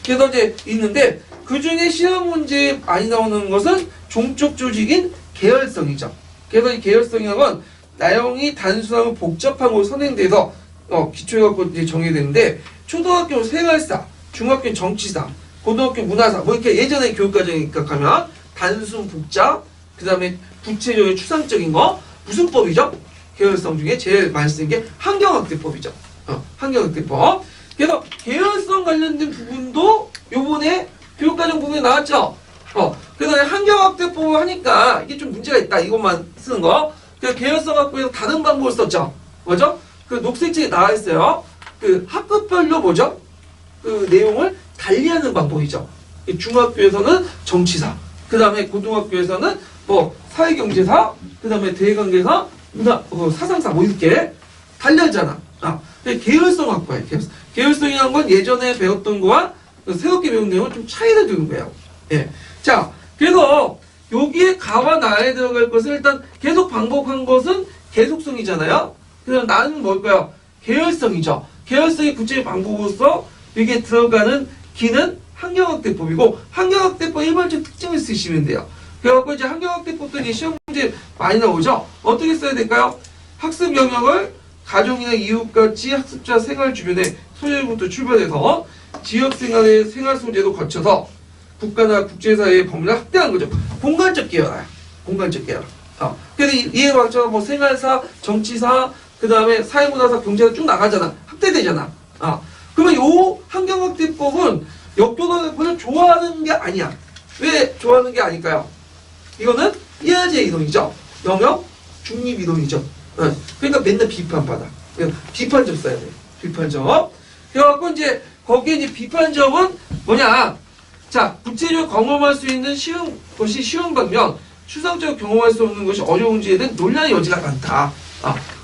그래서 이제 있는데, 그 중에 시험 문제에 많이 나오는 것은 종족 조직인 계열성이죠. 그래서 이 계열성이라는 건 내용이 단순하고 복잡한 걸로 선행돼서 기초해갖고 이제 정해되는데, 초등학교 생활사, 중학교 정치사, 고등학교 문화사, 뭐 이렇게 예전에 교육과정에 가면 단순 복잡, 그 다음에 구체적인 추상적인 거, 무슨 법이죠? 계열성 중에 제일 많이 쓰는 게 환경학대법이죠. 환경학대법. 그래서 계열성 관련된 부분도 요번에 교육과정 부분에 나왔죠. 그래서 환경학대법을 하니까 이게 좀 문제가 있다. 이것만 쓰는 거. 그래서 계열성 학부에서 다른 방법을 썼죠. 뭐죠? 녹색책에 나와 있어요. 학급별로 뭐죠? 내용을 달리하는 방법이죠. 중학교에서는 정치사, 그 다음에 고등학교에서는 뭐 사회경제사, 그 다음에 대외관계사, 사상사 뭐 이렇게 달려있잖아. 계열성 학과예요. 계열성이라는 건 예전에 배웠던 거와 새롭게 배운 내용은 좀 차이를 두는 거예요. 예. 자, 그래서 여기에 가와 나에 들어갈 것을 일단 계속 반복한 것은 계속성이잖아요. 그래서 나는 뭘까요? 계열성이죠. 계열성의 구체적 반복으로서 여기에 들어가는 기는 환경학대법이고, 환경학대법 일반적 특징을 쓰시면 돼요. 그래갖고 이제 환경학대법도 이제 시험 문제 많이 나오죠. 어떻게 써야 될까요? 학습 영역을 가족이나 이웃같이 학습자 생활 주변의 소재부터 출발해서 지역생활의 생활 소재도 거쳐서 국가나 국제사회의 범위를 확대한 거죠. 공간적 계열화야. 공간적 계열. 그래서 이해 방처럼 뭐 생활사, 정치사, 그 다음에 사회문화사, 경제사 쭉 나가잖아. 확대되잖아. 그러면 요 환경학대법은 역교동학대법을 좋아하는 게 아니야. 왜 좋아하는 게 아닐까요? 이거는 이하제 이론이죠. 영역 중립 이론이죠. 그러니까 맨날 비판받아. 비판적 써야 돼. 비판적. 그래갖고 이제 거기에 이제 비판적은 뭐냐? 자, 구체적으로 경험할 수 있는 쉬운 것이 쉬운 반면 추상적으로 경험할 수 없는 것이 어려운 문제에 대한 논란의 여지가 많다.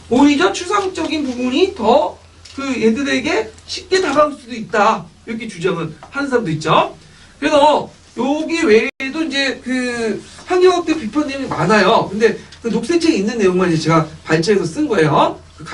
오히려 추상적인 부분이 더 그 얘들에게 쉽게 다가올 수도 있다. 이렇게 주장을 하는 사람도 있죠. 그래서 여기 외에도 이제 그 환경학대 비판 내용이 많아요. 근데 그 녹색책에 있는 내용만 이제 제가 발췌해서 쓴 거예요. 그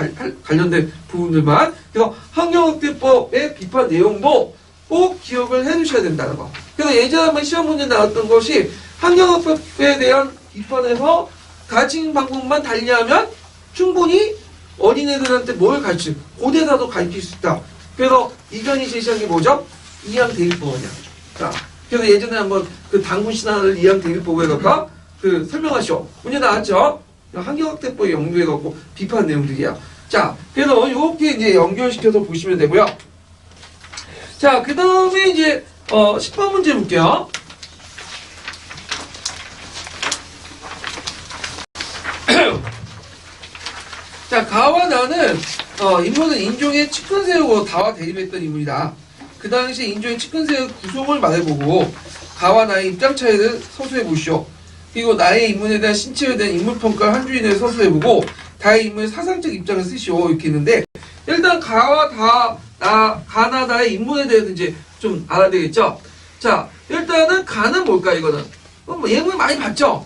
관련된 부분들만. 그래서 환경학대법의 비판 내용도 꼭 기억을 해두셔야 된다는 거. 그래서 예전에 한번 시험 문제 나왔던 것이 환경학대법에 대한 비판에서 가르치는 방법만 달리하면 충분히 어린애들한테 뭘 가르치, 고대사도 가르칠 수 있다. 그래서 이견이 제시한 게 뭐죠? 이항 대입법이냐. 자, 그래서 예전에 한번 그 당군 신화를 이항 대입법에다가 그 설명하시오. 문제 나왔죠? 환경학대법에 연구해갖고 비판 내용들이야. 자, 그래서 이렇게 이제 연결시켜서 보시면 되고요. 자, 그 다음에 이제 10번 문제 볼게요. 자, 가와 나는 인물은 인종의 측근세우고 다와 대립했던 인물이다. 그 당시 인종의 측근세의 구성을 말해보고 가와 나의 입장 차이를 서술해보시오. 그리고 나의 인물에 대한 신체에 대한 인물평가를 한 줄이내에 서술해보고 다의 인물의 사상적 입장을 쓰시오. 이렇게 있는데 일단 가와 가나다의 인물에 대해서 이제 좀 알아야 되겠죠. 자, 일단은 가는 뭘까 이거는 뭐 예물 많이 봤죠.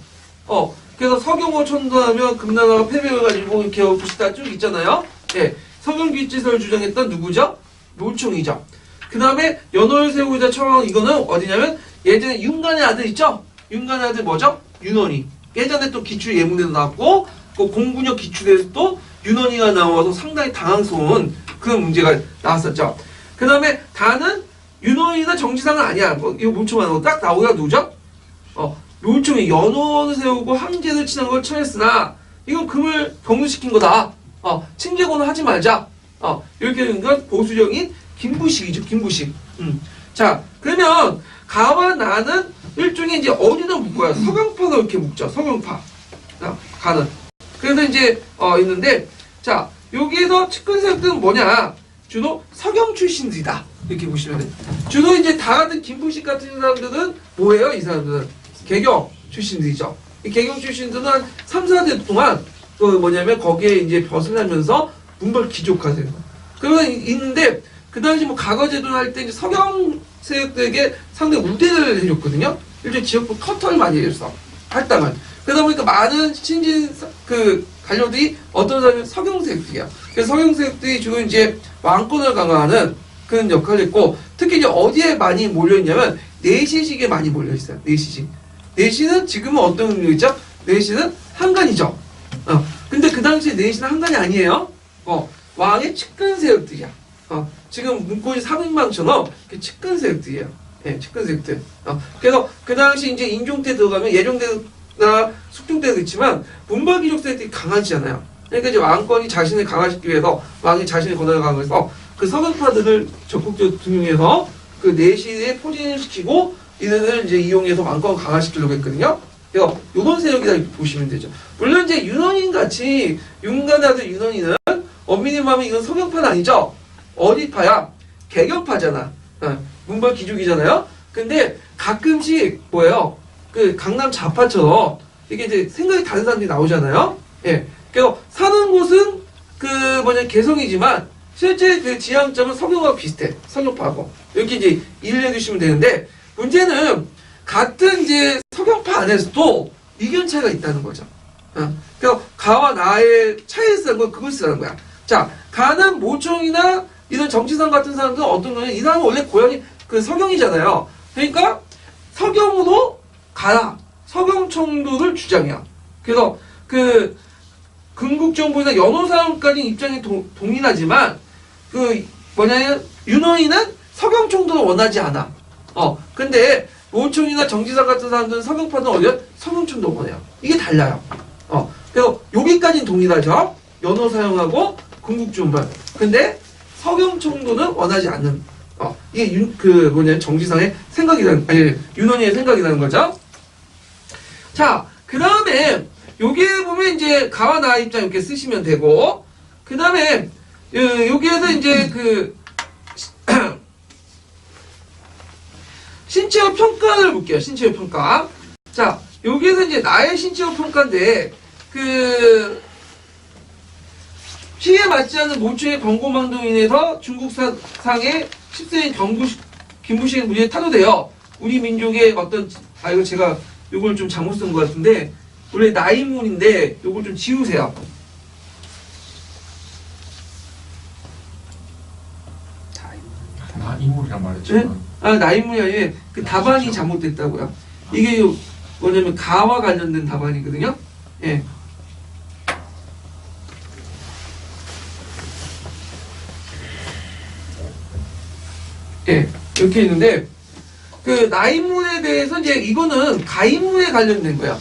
그래서 서경호 천도하면 금나라가 패배해가지고 이렇게 부시다 쭉 있잖아요. 예, 서경귀지설을 주장했던 누구죠? 롤총이죠. 그 다음에 연호를 세우자 청왕 이거는 어디냐면 예전에 윤간의 아들 있죠? 윤간의 아들 뭐죠? 윤원이. 예전에 또 기출 예문에도 나왔고 그 공군역 기출에서 또 윤원이가 나와서 상당히 당황스러운 그런 문제가 나왔었죠. 그 다음에 다는 윤원이나 정지상은 아니야. 뭐 이거 롤총하는 거 딱 나오기가 누구죠? 롤총이 연호를 세우고 항제를 치는 걸 처했으나 이건 금을 경유시킨 거다. 칭제고는 하지 말자. 이렇게 되는 건 보수적인 김부식이죠. 김부식. 자, 그러면 가와 나는 일종의 이제 어디다 묶어요? 서경파로 이렇게 묶죠. 서경파. 가는. 그래서 이제 있는데 자, 여기에서 측근세력들은 뭐냐? 주로 서경 출신들이다. 이렇게 보시면 돼요. 주로 이제 다 같은 김부식 같은 사람들은 뭐예요? 이 사람들은 개경 출신들이죠. 이 개경 출신들은 한 3, 4대 동안 그 뭐냐면 거기에 이제 벼슬 하면서 문벌 귀족화되는 거예요. 그러면 있는데 그 당시 뭐 가거제도를 할 때 이제 서경 세력들에게 상당히 우대를 해줬거든요. 일종의 지역부 커터를 많이 해줬어. 할당을. 그러다 보니까 많은 신진 그 관료들이 어떤 사람이 서경 세력들이야. 그래서 서경 세력들이 주로 이제 왕권을 강화하는 그런 역할을 했고 특히 이제 어디에 많이 몰려있냐면 내시식에 많이 몰려있어요. 내시식. 내시는 지금은 어떤 의미죠? 내시는 한간이죠. 근데 그 당시에 내시는 한간이 아니에요. 왕의 측근 세력들이야. 지금 문고리 3인방처럼 측근 세력들이에요. 예, 측근 세력들. 그래서 그 당시 이제 인종 때 들어가면 예종 때나 숙종 때도 있지만 문벌 귀족 세력들이 강하지않아요. 그러니까 이제 왕권이 자신을 강화시키기 위해서 왕이 자신의 권한을 강화해서 그 서경파들을 적극적으로 등용해서 그 내시에 포진을 시키고 이들을 이제 이용해서 왕권 강화시키려고 했거든요. 그래서 요런 세력이다 이렇게 보시면 되죠. 물론 이제 윤원인 같이 윤간아들 윤원이는 엄밀히 말하면 이건 서경파는 아니죠. 어디 파야? 개경파잖아. 문벌 귀족이잖아요. 근데 가끔씩 뭐예요? 그 강남 좌파처럼 이게 이제 생각이 다른 사람들이 나오잖아요. 예. 그래서 사는 곳은 그 개성이지만 실제 그 지향점은 석영하고 비슷해. 석영파하고. 이렇게 이제 이해를 해주시면 되는데 문제는 같은 이제 석영파 안에서도 의견 차이가 있다는 거죠. 그러니까 가와 나의 차이를 쓰는 건 그걸 쓰라는 거야. 자, 가는 모총이나 이런 정치상 같은 사람들은 어떤 거냐? 이 사람은 원래 고향이 그 석영이잖아요. 그러니까 석영으로 가라. 석영청도를 주장해요. 그래서 그 금국정부나 연호사원까지 입장이 동일하지만 그 윤호이는 석영청도를 원하지 않아. 근데 모총이나 정지상 같은 사람들은 석영파는 어디야? 석영청도 원해요. 이게 달라요. 그래서 여기까지는 동일하죠. 연호사용하고 금국정부. 근데 석영청도는 원하지 않는. 이게 정지상의 생각이라는, 아니, 윤원희의 생각이라는 거죠. 자, 그 다음에, 여기에 보면 이제, 가와 나 입장 이렇게 쓰시면 되고, 그 다음에, 여기에서 이제 신체적 평가를 볼게요. 신체적 평가. 자, 여기에서 이제 나의 신체적 평가인데, 시에 맞지 않는 모총의 권고망동으로 인해서 중국상의 10세인 김부식의 문제에 타도되어 우리 민족의 어떤 이거 제가 요걸 좀 잘못 쓴 것 같은데 원래 나인문인데 요걸 좀 지우세요. 나인물이란 말이죠. 네? 나인문이 아니라 그 답안이 잘못됐다고요. 이게 뭐냐면 가와 관련된 답안이거든요. 예. 예, 이렇게 있는데, 나인문에 대해서 이제 이거는 가인문에 관련된 거야.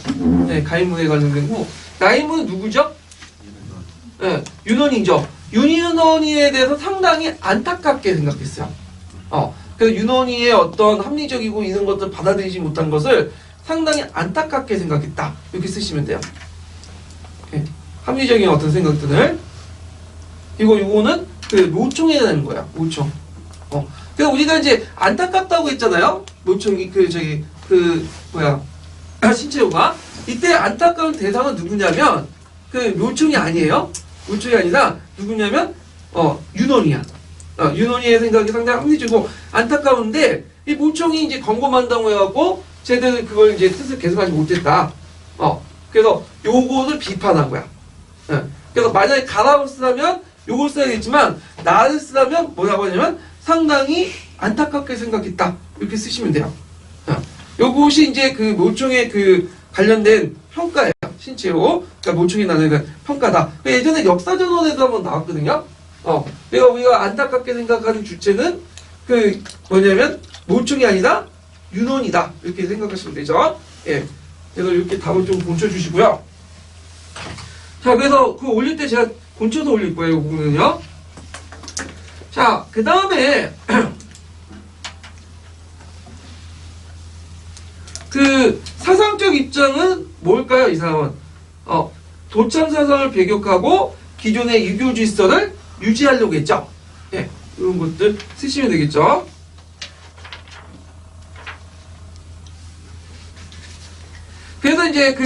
네, 가인문에 관련된 거고, 나인문은 누구죠? 예, 윤원이죠. 윤원이에 대해서 상당히 안타깝게 생각했어요. 그래서 윤원이의 어떤 합리적이고 이런 것들 받아들이지 못한 것을 상당히 안타깝게 생각했다. 이렇게 쓰시면 돼요. 예, 합리적인 어떤 생각들을. 이거는 모총에 대한 거야. 모총. 그래서 우리가 이제 안타깝다고 했잖아요. 모총이 신체호가 이때 안타까운 대상은 누구냐면 모총이 아니에요. 모총이 아니라 누구냐면 윤원이야. 윤원이의 생각이 상당히 합리적이고 안타까운데 이 모총이 이제 권고만다고 해갖고 쟤들 그걸 이제 뜻을 계속하지 못했다. 그래서 요것을 비판한 거야. 그래서 만약에 가라고 쓰라면 요걸 써야겠지만 나를 쓰라면 뭐라고 하냐면 상당히 안타깝게 생각했다. 이렇게 쓰시면 돼요. 요것이 이제 모총의 관련된 평가예요. 신체호. 그러니까 모총이 나는 평가다. 예전에 역사전원에도 한번 나왔거든요. 우리가 안타깝게 생각하는 주체는 뭐냐면 모총이 아니라 윤원이다. 이렇게 생각하시면 되죠. 예. 그래서 이렇게 답을 좀 고쳐주시고요. 자, 그래서 올릴 때 제가 곤쳐서 올릴 거예요. 이 부분은요. 자, 그 다음에 사상적 입장은 뭘까요? 이 사람은 도참 사상을 배격하고 기존의 유교 질서를 유지하려고 했죠. 예, 이런 것들 쓰시면 되겠죠. 그래서 이제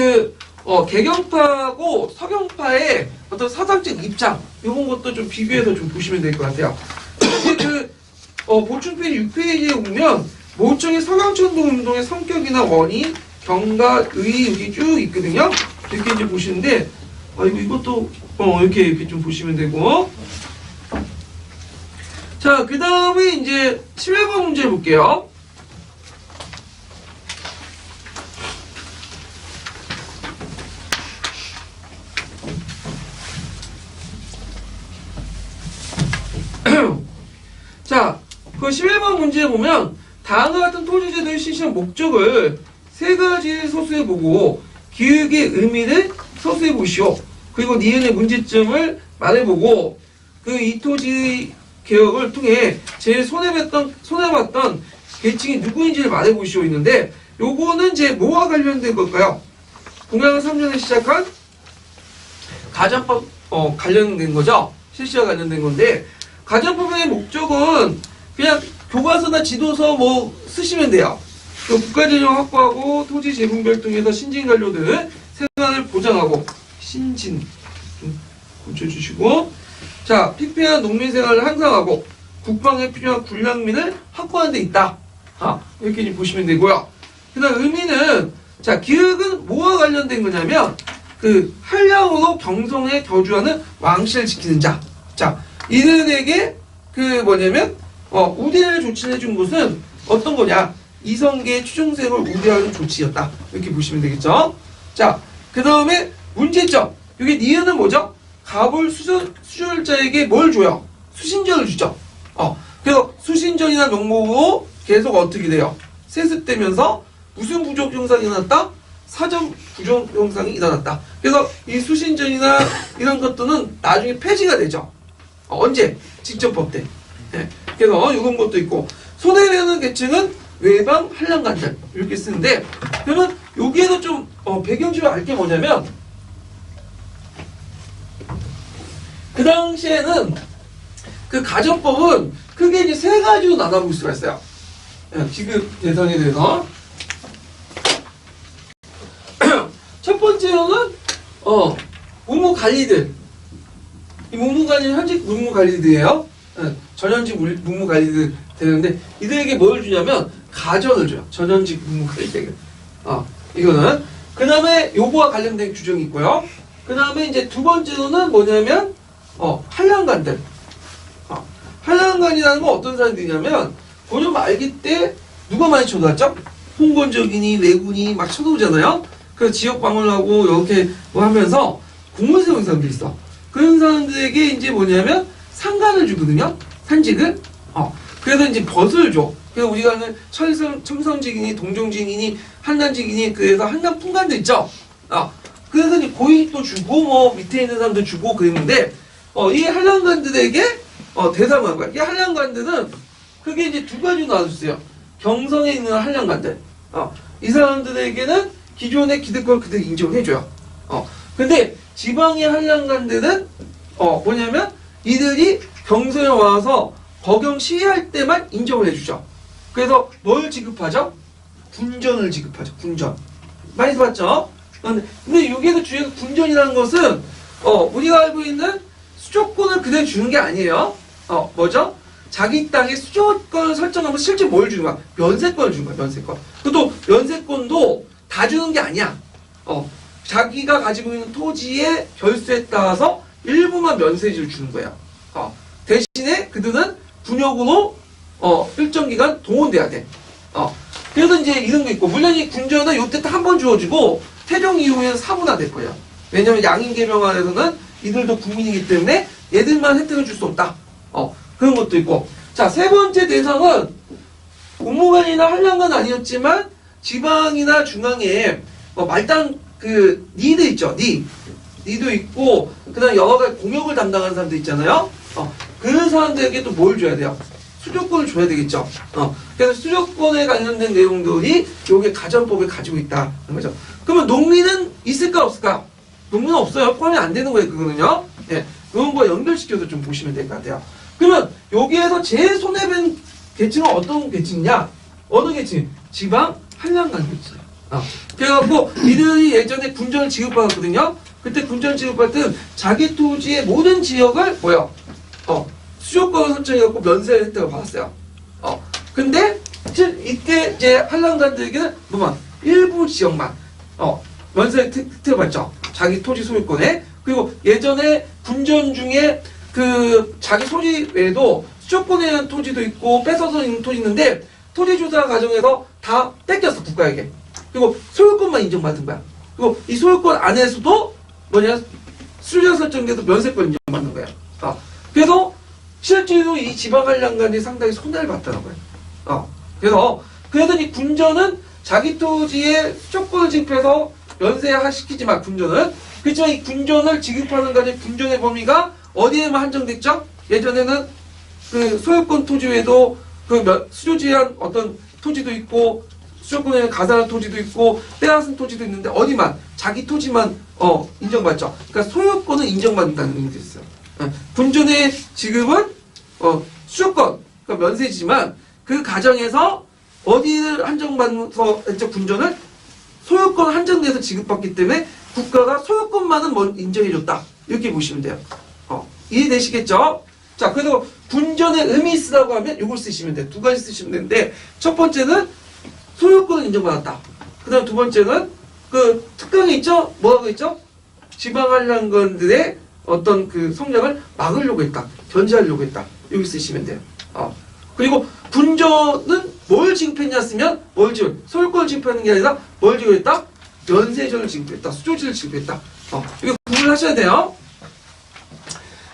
개경파하고 서경파의 어떤 사상적 입장 이런 것도 좀 비교해서 좀 보시면 될 것 같아요. 보충페이지 6페이지에 보면 모총의 서경천도 운동의 성격이나 원인, 경과, 의 이렇게 쭉 있거든요. 이렇게 이제 보시는데 이것도 이렇게 좀 보시면 되고. 자, 그 다음에 이제 11번 문제 볼게요. 자, 11번 문제에 보면 다음과 같은 토지제도의 실시한 목적을 세 가지 서술해 보고 기획의 의미를 서술해 보시오. 그리고 니은의 문제점을 말해보고 이 토지 개혁을 통해 제일 손해봤던 계층이 누구인지를 말해보시오 있는데 요거는 이제 뭐와 관련된 걸까요? 공양 3년에 시작한 가정법 관련된 거죠. 실시와 관련된 건데 가정법의 목적은 그냥 교과서나 지도서 뭐 쓰시면 돼요. 또 국가재정 확보하고 토지 재분별 통해서 신진 관료들 생활을 보장하고 신진 좀 고쳐주시고 자 피폐한 농민 생활을 향상하고 국방에 필요한 군량민을 확보하는 데 있다. 이렇게 좀 보시면 되고요. 그다음 의미는 자 기획은 뭐와 관련된 거냐면 그 한량으로 경성에 거주하는 왕실을 지키는 자. 자 이들에게 그 뭐냐면 우대를 조치해 준 것은 어떤 거냐? 이성계의 추종색을 우대하는 조치였다. 이렇게 보시면 되겠죠. 자, 그 다음에 문제점. 여기 니은은 뭐죠? 갑을 수절자에게 뭘 줘요? 수신전을 주죠. 그래서 수신전이나 명목으로 계속 어떻게 돼요? 세습되면서 무슨 부족 현상이 일어났다? 사전 부족 현상이 일어났다. 그래서 이 수신전이나 이런 것들은 나중에 폐지가 되죠. 언제? 직전법 때. 네. 그래서 이런 것도 있고 손해배우는 계층은 외방 한량간들 이렇게 쓰는데 그러면 여기에서 좀 배경지로 알 게 뭐냐면 그 당시에는 그 가정법은 크게 이제 세 가지로 나눠볼 수가 있어요. 지급 대상에 대해서 첫 번째로는 문무관리들 이 문무관리는 현직 문무관리들이에요. 전현직 문무관리들 되는데 이들에게 뭘 주냐면 가전을 줘요. 전현직 문무관리들에게. 이거는 그 다음에 요거와 관련된 규정이 있고요. 그 다음에 이제 두 번째로는 뭐냐면 한량관들. 한량관이라는 건 어떤 사람들이냐면 고려 말기 때 누가 많이 쳐들어왔죠? 홍건적이니 왜군이 막 쳐들어오잖아요. 그래서 지역 방문하고 이렇게 뭐 하면서 공무원 세우는 사람들이 있어. 그런 사람들에게 이제 뭐냐면 상관을 주거든요. 산직을. 그래서 이제 벗을 줘. 그래서 우리가 하는 첨성직이니 동정직이니 한단직이니 그래서 한단 풍관도 있죠. 그래서 이제 고익도 주고 뭐 밑에 있는 사람도 주고 그랬는데 이 한량관들에게 대상한 거야. 이 한량관들은 그게 이제 두 가지로 나눠졌어요. 경성에 있는 한량관들. 이 사람들에게는 기존의 기득권을 그대로 인정해줘요. 근데 지방의 한량관들은 뭐냐면 이들이 경성에 와서 거경 시위할 때만 인정을 해주죠. 그래서 뭘 지급하죠? 군전을 지급하죠. 군전. 많이 봤죠? 근데 여기에서 주요 군전이라는 것은 우리가 알고 있는 수조권을 그대로 주는 게 아니에요. 뭐죠? 자기 땅에 수조권을 설정하면 실제 뭘 주는 거야? 면세권을 주는 거야. 면세권. 그것도 면세권도 다 주는 게 아니야. 자기가 가지고 있는 토지의 결수에 따라서 일부만 면세지를 주는 거야. 대신에 그들은 군역으로 일정 기간 동원돼야 돼. 그래서 이제 이런 거 있고 물론 이 군전은 요때 한 번 주어지고 태종 이후에는 사문화될 거예요. 왜냐면 양인계명안에서는 이들도 국민이기 때문에 얘들만 혜택을 줄 수 없다. 그런 것도 있고 자, 세 번째 대상은 공무관이나 한량관 아니었지만 지방이나 중앙에 말단 그 니도 있죠. 니도 있고 그다음 여러 가지 공역을 담당하는 사람들 있잖아요. 그런 사람들에게 또 뭘 줘야 돼요? 수조권을 줘야 되겠죠. 그래서 수조권에 관련된 내용들이 요게 가전법을 가지고 있다는 거죠. 그러면 농민은 있을까 없을까? 농민은 없어요. 포함이 안 되는 거예요. 그거는요. 예, 그런 거 연결시켜서 좀 보시면 될 것 같아요. 그러면 여기에서 제일 손해본 계층은 어떤 계층이냐? 어느 계층? 지방 한량간 계층. 그래갖고 이들이 예전에 군전을 지급받았거든요. 그때 군전을 지급받을 때는 자기 토지의 모든 지역을 수조권을 설정해갖고 면세 혜택을 받았어요. 근데 이때 이제 한량간들에게는 일부 지역만 면세 혜택을 받죠. 자기 토지 소유권에. 그리고 예전에 군전 중에 그 자기 토지 외에도 수조권에 있는 토지도 있고 뺏어서 있는 토지 있는데 토지 조사 과정에서 다 뺏겼어 국가에게. 그리고 소유권만 인정받은 거야. 그리고 이 소유권 안에서도 수령 설정돼서 면세권 인정받는 거야. 그래서 실제로 이 지방 한량간이 상당히 손해를 봤다는 거예요. 그래서 이 군전은 자기 토지에 수조권을 지급해서 면세시키지만 군전은 그렇지만 이 군전을 지급하는 가지 군전의 범위가 어디에만 한정됐죠? 예전에는 그 소유권 토지 외에도 그 수조지한 어떤 토지도 있고 수조권에 가산한 토지도 있고 빼앗은 토지도 있는데 어디만 자기 토지만 인정받죠. 그러니까 소유권은 인정받는다는 의미도 있어요. 군전의 지급은 수조권 그러니까 면세지만 그 가정에서 어디를 한정받아서 군전을 소유권 한정돼서 지급받기 때문에 국가가 소유권만은 먼저 인정해줬다. 이렇게 보시면 돼요. 이해되시겠죠? 자, 그래서 군전의 의미 쓰라고 하면 이걸 쓰시면 돼요. 두 가지 쓰시면 되는데, 첫 번째는 소유권을 인정받았다. 그 다음 두 번째는 그 특강에 있죠? 뭐하고 있죠? 지방한량권들의 어떤 그 성장을 막으려고 했다. 견제하려고 했다. 여기 쓰시면 돼요. 그리고 군전은 뭘 지급했냐 쓰면 뭘 지급? 소유권을 지급하는 게 아니라 뭘 지급했다? 면세전을 지급했다. 수조지를 지급했다. 이거 구분을 하셔야 돼요.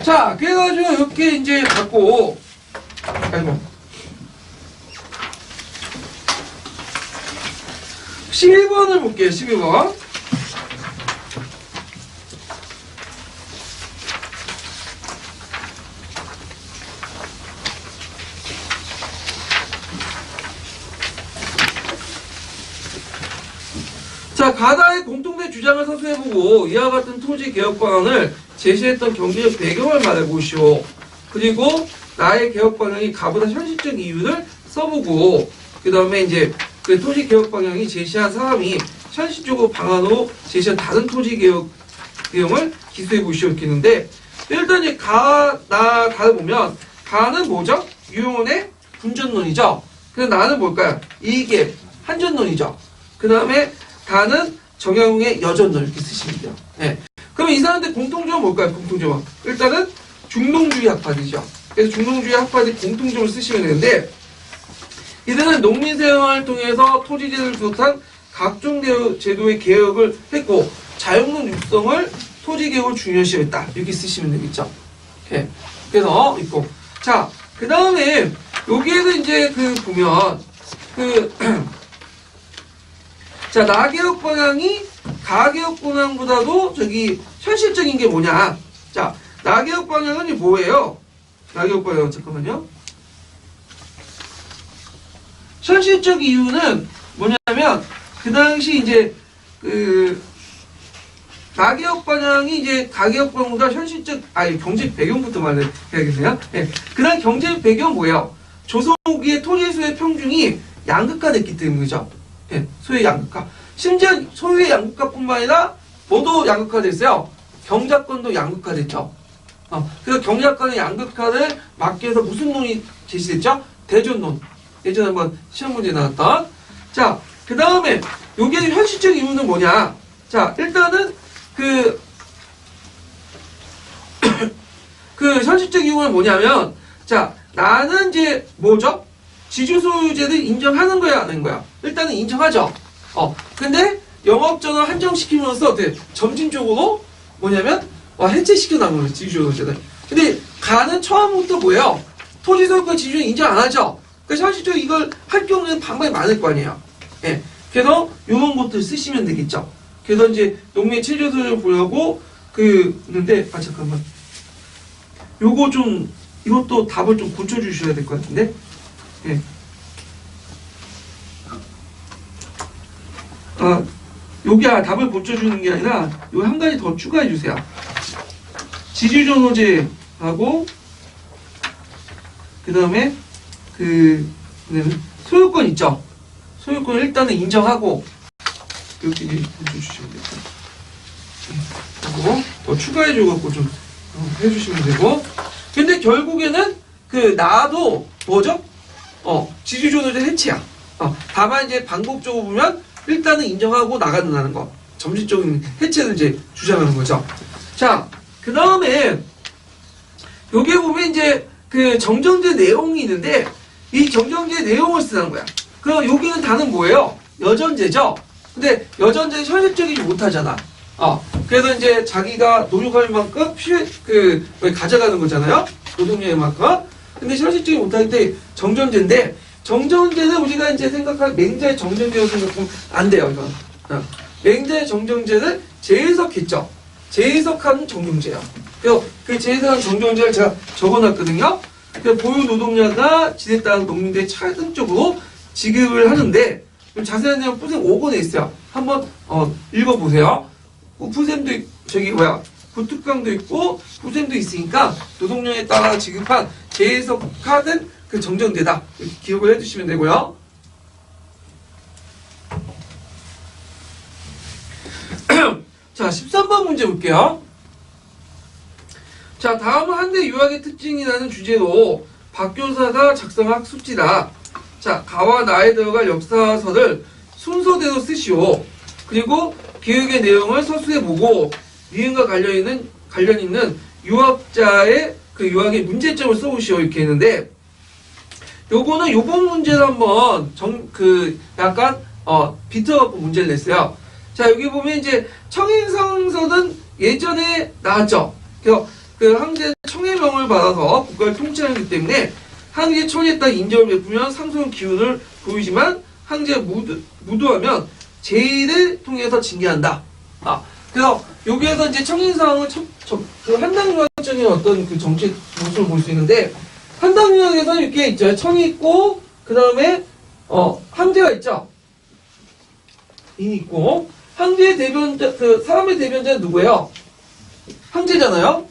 자, 그래가지고 이렇게 이제 갖고, 아이고. 11번을 볼게요, 11번. 자, 가다의 공통된 주장을 서술해보고 이와 같은 토지 개혁 방안을 제시했던 경제적 배경을 말해보시오. 그리고 나의 개혁 방향이 가보다 현실적 이유를 써보고, 그 다음에 이제 그 토지 개혁 방향이 제시한 사람이 현실적으로 방안으로 제시한 다른 토지 개혁을 기술해보시오. 이렇게 있는데, 일단 이제 다를 보면, 가는 뭐죠? 유용원의 군전론이죠. 그래서 나는 뭘까요? 이계, 한전론이죠. 그 다음에 다는 정영웅의 여전론 이렇게 쓰시면 돼요. 네. 그러면 이 사람들 공통점은 뭘까요? 공통점은 일단은 중농주의 학파들이죠. 그래서 중농주의 학파들 공통점을 쓰시면 되는데, 이들은 농민생활을 통해서 토지제도를 비롯한 각종 제도의 개혁을 했고 자유농 육성을 토지개혁을 중요시했다. 이렇게 쓰시면 되겠죠. 네. 그래서 있고, 자, 그 다음에 여기에는 이제 그 보면 자, 나개혁 방향이 가개혁 방향보다도 저기 현실적인 게 뭐냐? 자, 나개혁 방향은 뭐예요? 나개혁 방향 잠깐만요. 현실적 이유는 뭐냐면 그 당시 이제 그 나개혁 방향이 이제 가개혁 방향보다 현실적 경제 배경부터 말해야겠네요. 네. 그다음 경제 배경 뭐예요? 조선 후기의 토지 수의 평균이 양극화됐기 때문이죠. 예, 소유의 양극화. 심지어 소유의 양극화뿐만 아니라 뭐도 양극화됐어요? 경작권도 양극화됐죠. 그래서 경작권의 양극화를 막기 위해서 무슨 논이 제시됐죠? 대전론. 예전에 한번 시험 문제 나왔던. 자, 그 다음에 여기에 현실적 이유는 뭐냐? 자, 일단은 그 현실적 이유는 뭐냐면, 자, 나는 이제 뭐죠? 지주소유제를 인정하는 거야, 안 하는 거야? 일단은 인정하죠. 근데 영업전을 한정시키면서 어때? 점진적으로 뭐냐면 해체시켜 나가는 거예요, 지주소유제를. 근데 가는 처음부터 뭐예요? 토지소유권 지주는 인정 안 하죠. 그래서 현실적으로 이걸 할 경우에는 방법이 많을 거 아니에요. 예. 그래서 요런 것들 쓰시면 되겠죠. 그래서 이제 농민 체제도를 보려고 있는데, 잠깐만. 이것도 답을 좀 고쳐주셔야 될 것 같은데. 예. 여기 답을 고쳐주는 게 아니라, 요 한 가지 더 추가해 주세요. 지주전호제하고, 그 다음에, 소유권 있죠? 소유권 일단은 인정하고, 이렇게 고쳐주시면 돼요. 그리고 더 추가해줘갖고 좀 해주시면 되고. 근데 결국에는 나도 뭐죠? 지주조노제 해체야. 다만 이제 방법적으로 보면 일단은 인정하고 나가는 거. 점진적인 해체를 이제 주장하는 거죠. 자, 그 다음에 여기에 보면 이제 정정제 내용이 있는데 이 정정제 내용을 쓰는 거야. 그럼 여기는 다는 뭐예요? 여전제죠. 근데 여전제는 현실적이지 못하잖아. 그래서 이제 자기가 노력할 만큼 가져가는 거잖아요. 노동력의 만큼. 근데 현실적이지 못할 때 정전제인데, 정전제는 우리가 이제 생각할 맹자의 정전제로 생각하면 안 돼요, 이건. 맹자의 정전제를 재해석했죠. 재해석한 정전제예요. 그래서 그 재해석한 정전제를 제가 적어놨거든요. 그래서 보유 노동자가 지에 따른 농민들의 차등적으로 지급을 하는데, 자세한 내용 부생 5권에 있어요. 한번 읽어보세요. 부생도 부특강도 있고 부생도 있으니까 노동력에 따라 지급한 재해석하는 그 정전되다. 이렇게 기억을 해주시면 되고요. 자, 13번 문제 볼게요. 자, 다음은 한대 유학의 특징이라는 주제로 박교사가 작성한 학습지다. 자, 가와 나에 들어갈 역사서를 순서대로 쓰시오. 그리고 기획의 내용을 서술해보고 니은과 관련 있는 유학자의 그 유학의 문제점을 써보시오. 이렇게 했는데, 요거는 요번 문제를 한번 약간 비틀어갖고 문제를 냈어요. 자, 여기 보면 이제 청인상서는 예전에 나왔죠. 그래서 그 황제는 청해명을 받아서 국가를 통치하기 때문에 황제의 처리에 따라 인정을 베푸면 상소의 기운을 보이지만 황제가 무도하면 제의를 통해서 징계한다. 그래서 여기에서 이제 청인상을 그 한당유학적인 어떤 그 정치 모습을 볼 수 있는데, 한당유학에서는 이렇게 있죠. 청이 있고 그 다음에 황제가 있죠. 인이 있고, 황제의 대변자, 그 사람의 대변자는 누구예요? 황제잖아요.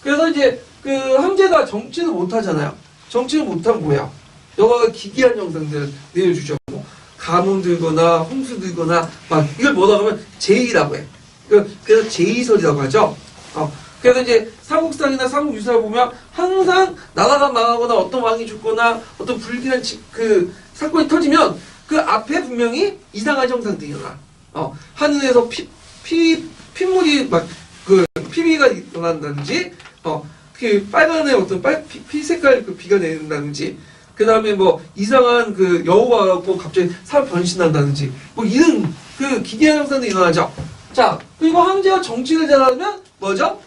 그래서 이제 그 황제가 정치를 못하잖아요. 정치를 못하면 뭐예요? 여가가 기괴한 영상들을 내려주죠. 뭐 가뭄 들거나 홍수 들거나 막 이걸 뭐라고 하면 제의라고 해. 그래서 제의설이라고 하죠. 그래서 이제 삼국상이나 삼국유사를 보면 항상 나라가 망하거나 어떤 왕이 죽거나 어떤 불길한 그 사건이 터지면 그 앞에 분명히 이상한 형상들이 일어나. 하늘에서 핏물이 막 피비가 일어난다든지, 그 빨간에 어떤 피 색깔 그 비가 내린다든지, 그 다음에 뭐 이상한 그 여우가 와갖고 갑자기 사람 변신한다든지, 뭐 이런 그 기괴한 현상들이 일어나죠. 자, 그리고 황제가 정치를 잘하면 뭐죠?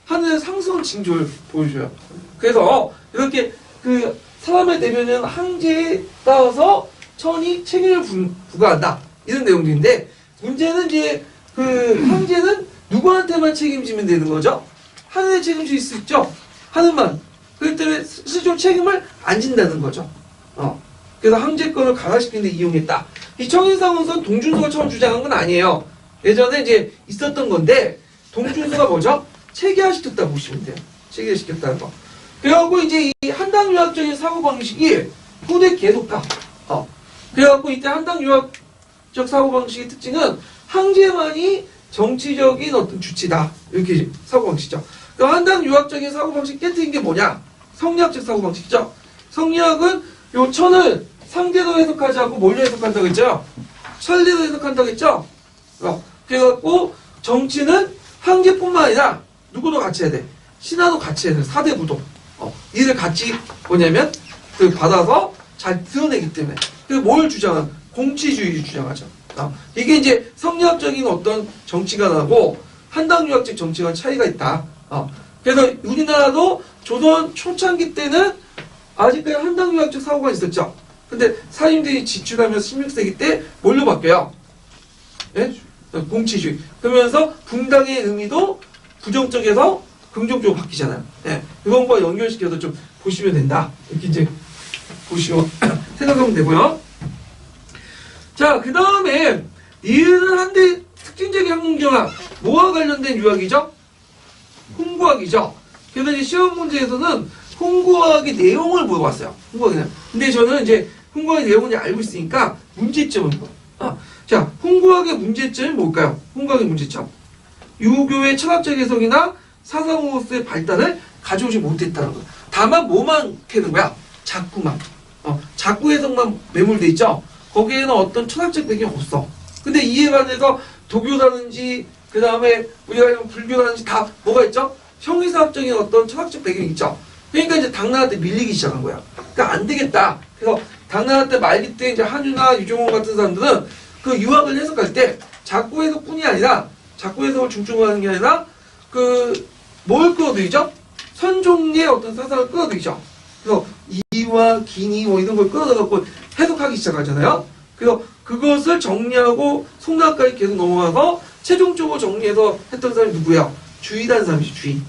하늘의 상승 징조를 보여줘요. 그래서 이렇게 그 사람의 대변은 황제에 따라서 천이 책임을 부과한다. 이런 내용들인데, 문제는 이제 그 황제는 누구한테만 책임지면 되는 거죠? 하늘에 책임질 수 있죠? 하늘만. 그렇기 때문에 스스로 책임을 안 진다는 거죠. 그래서 황제권을 강화시키는 데 이용했다. 이 청인상원선 동준서가 처음 주장한 건 아니에요. 예전에 이제 있었던 건데, 동준서가 뭐죠? 체계화시켰다고 보시면 돼요. 체계화시켰다는 거. 그래갖고 이제 이 한당유학적인 사고방식이 후대 계속 가. 그래갖고 이때 한당유학적 사고방식의 특징은 황제만이 정치적인 어떤 주체다. 이렇게 사고방식이죠. 그러니까 한당유학적인 사고방식 깨뜨린 게 뭐냐? 성리학적 사고방식이죠. 성리학은 요 천을 상대로 해석하지 않고 뭘로 해석한다고 했죠? 천리로 해석한다고 했죠? 그래갖고 정치는 황제뿐만 아니라 누구도 같이 해야 돼. 신하도 같이 해야 돼. 사대부도. 이를 같이 뭐냐면 그 받아서 잘 드러내기 때문에. 그래서 뭘 주장한? 공치주의 주장하죠. 이게 이제 성리학적인 어떤 정치가 나고 한당유학적 정치가 차이가 있다. 그래서 우리나라도 조선 초창기 때는 아직까지 한당유학적 사고가 있었죠. 근데 사임들이 지출하면서 16세기 때 뭘로 바뀌어요? 네? 공치주의. 그러면서 붕당의 의미도 부정적에서 긍정적으로 바뀌잖아요. 네. 그것과 연결시켜서 좀 보시면 된다. 이렇게 이제 보시고 생각하면 되고요. 자, 그 다음에 이은 한대 특징적인 항공정학 뭐와 관련된 유학이죠? 홍구학이죠. 그래서 이제 시험 문제에서는 홍구학의 내용을 물어봤어요. 홍구학의. 근데 저는 이제 홍구학의 내용을 알고 있으니까 문제점을 자, 홍구학의 문제점이 뭘까요? 홍구학의 문제점. 유교의 철학적 해석이나 사상으로서의 발달을 가져오지 못했다는 거. 다만 뭐만 캐는 거야? 자꾸만. 자꾸 해석만 매몰돼 있죠? 거기에는 어떤 철학적 배경이 없어. 근데 이에 관해서 도교라든지 그 다음에 우리가 불교라든지 다 뭐가 있죠? 형이사학적인 어떤 철학적 배경이 있죠. 그러니까 이제 당나라 때 밀리기 시작한 거야. 그러니까 안 되겠다. 그래서 당나라 때 말기 때 이제 한유나 유종원 같은 사람들은 그 유학을 해석할 때 자꾸 해석뿐이 아니라 자꾸 해석을 중점하는 게 아니라 그 뭘 끌어들이죠? 선종의 어떤 사상을 끌어들이죠. 그래서 이와 기니 뭐 이런 걸 끌어들여갖고 해석하기 시작하잖아요. 그래서 그것을 정리하고 송나라까지 계속 넘어가서 최종적으로 정리해서 했던 사람이 누구예요? 주의라는 사람이죠. 주의.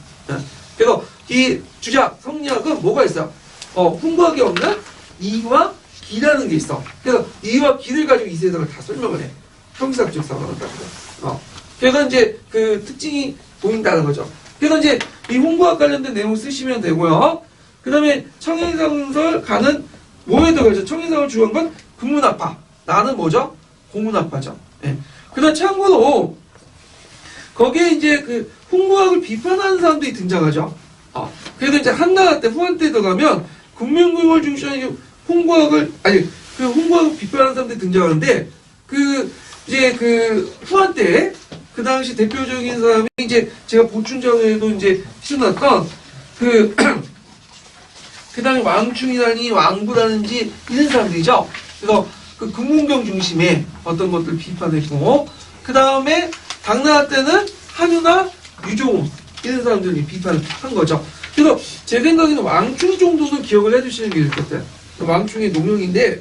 그래서 이 주작 성리학은 뭐가 있어요? 홍구학에 없는 이와 기라는 게 있어. 그래서 이와 기를 가지고 이 세상을 다 설명을 해. 형사학적 사상을 가지고. 그래서 이제 그 특징이 보인다는 거죠. 그래서 이제 이 홍구학 관련된 내용을 쓰시면 되고요. 그 다음에 청인상설 가는 뭐에 들어가죠? 청인상을 주한 건 금문학파. 나는 뭐죠? 공문학파죠. 예. 그 다음 참고로 거기에 이제 그 홍구학을 비판하는 사람들이 등장하죠. 그래도 이제 한나라 때 후한 때 들어가면 국민공을 중심으로 홍구학을 그 홍구학을 비판하는 사람들이 등장하는데 이제 후한 때 그 당시 대표적인 사람이 이제 제가 보충전에도 이제 신났던 그 다음에 왕충이라니 왕부라는지 이런 사람들이죠. 그래서 그 금문경 중심의 어떤 것들을 비판했고, 그 다음에 당나라 때는 한유나 유종훈 이런 사람들이 비판을 한 거죠. 그래서 제 생각에는 왕충 정도는 기억을 해주시는 게 좋겠어요. 왕충의 농령인데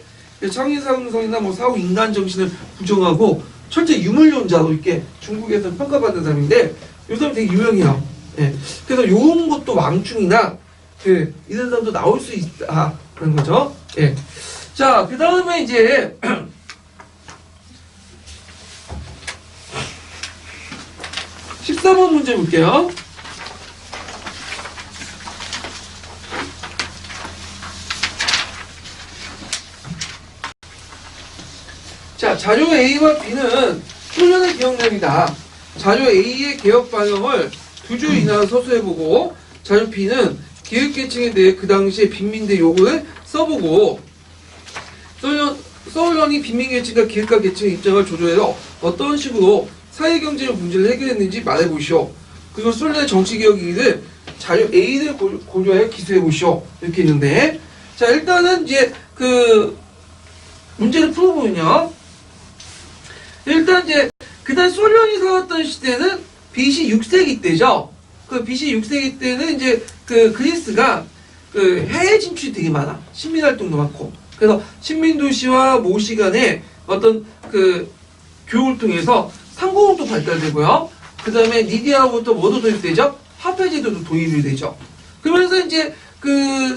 창의상성이나 뭐 사후 인간 정신을 부정하고 철저히 유물론자로 이렇게 중국에서 평가받는 사람인데 이 사람 되게 유명해요. 예. 그래서 이런 것도 왕충이나 이런 사람도 나올 수 있다 그런 거죠. 예. 자, 그 다음에 이제 14번 문제 볼게요. 자, 자료 A와 B는 소련의 기억력이다. 자료 A의 개혁 방향을 두 줄 이나 서술해보고, 자료 B는 기획계층에 대해 그 당시의 빈민대 요구를 써보고, 서울련이 빈민계층과 기획가 계층의 입장을 조절해서 어떤 식으로 사회경제적 문제를 해결했는지 말해보시오. 그리고 소련의 정치개혁이를 자료 A를 고려하여 기술해보시오. 이렇게 있는데, 자, 일단은 이제 문제를 풀어보면요. 일단 이제 그다음 소련이 살았던 시대는 BC 6세기 때죠. 그 BC 6세기 때는 이제 그리스가 해외 진출이 되게 많아. 식민 활동도 많고. 그래서 식민도시와 모시 간의 어떤 교육을 통해서 상공업도 발달되고요. 그다음에 니디아로부터 뭐도 도입되죠? 화폐제도도 도입이 되죠. 그러면서 이제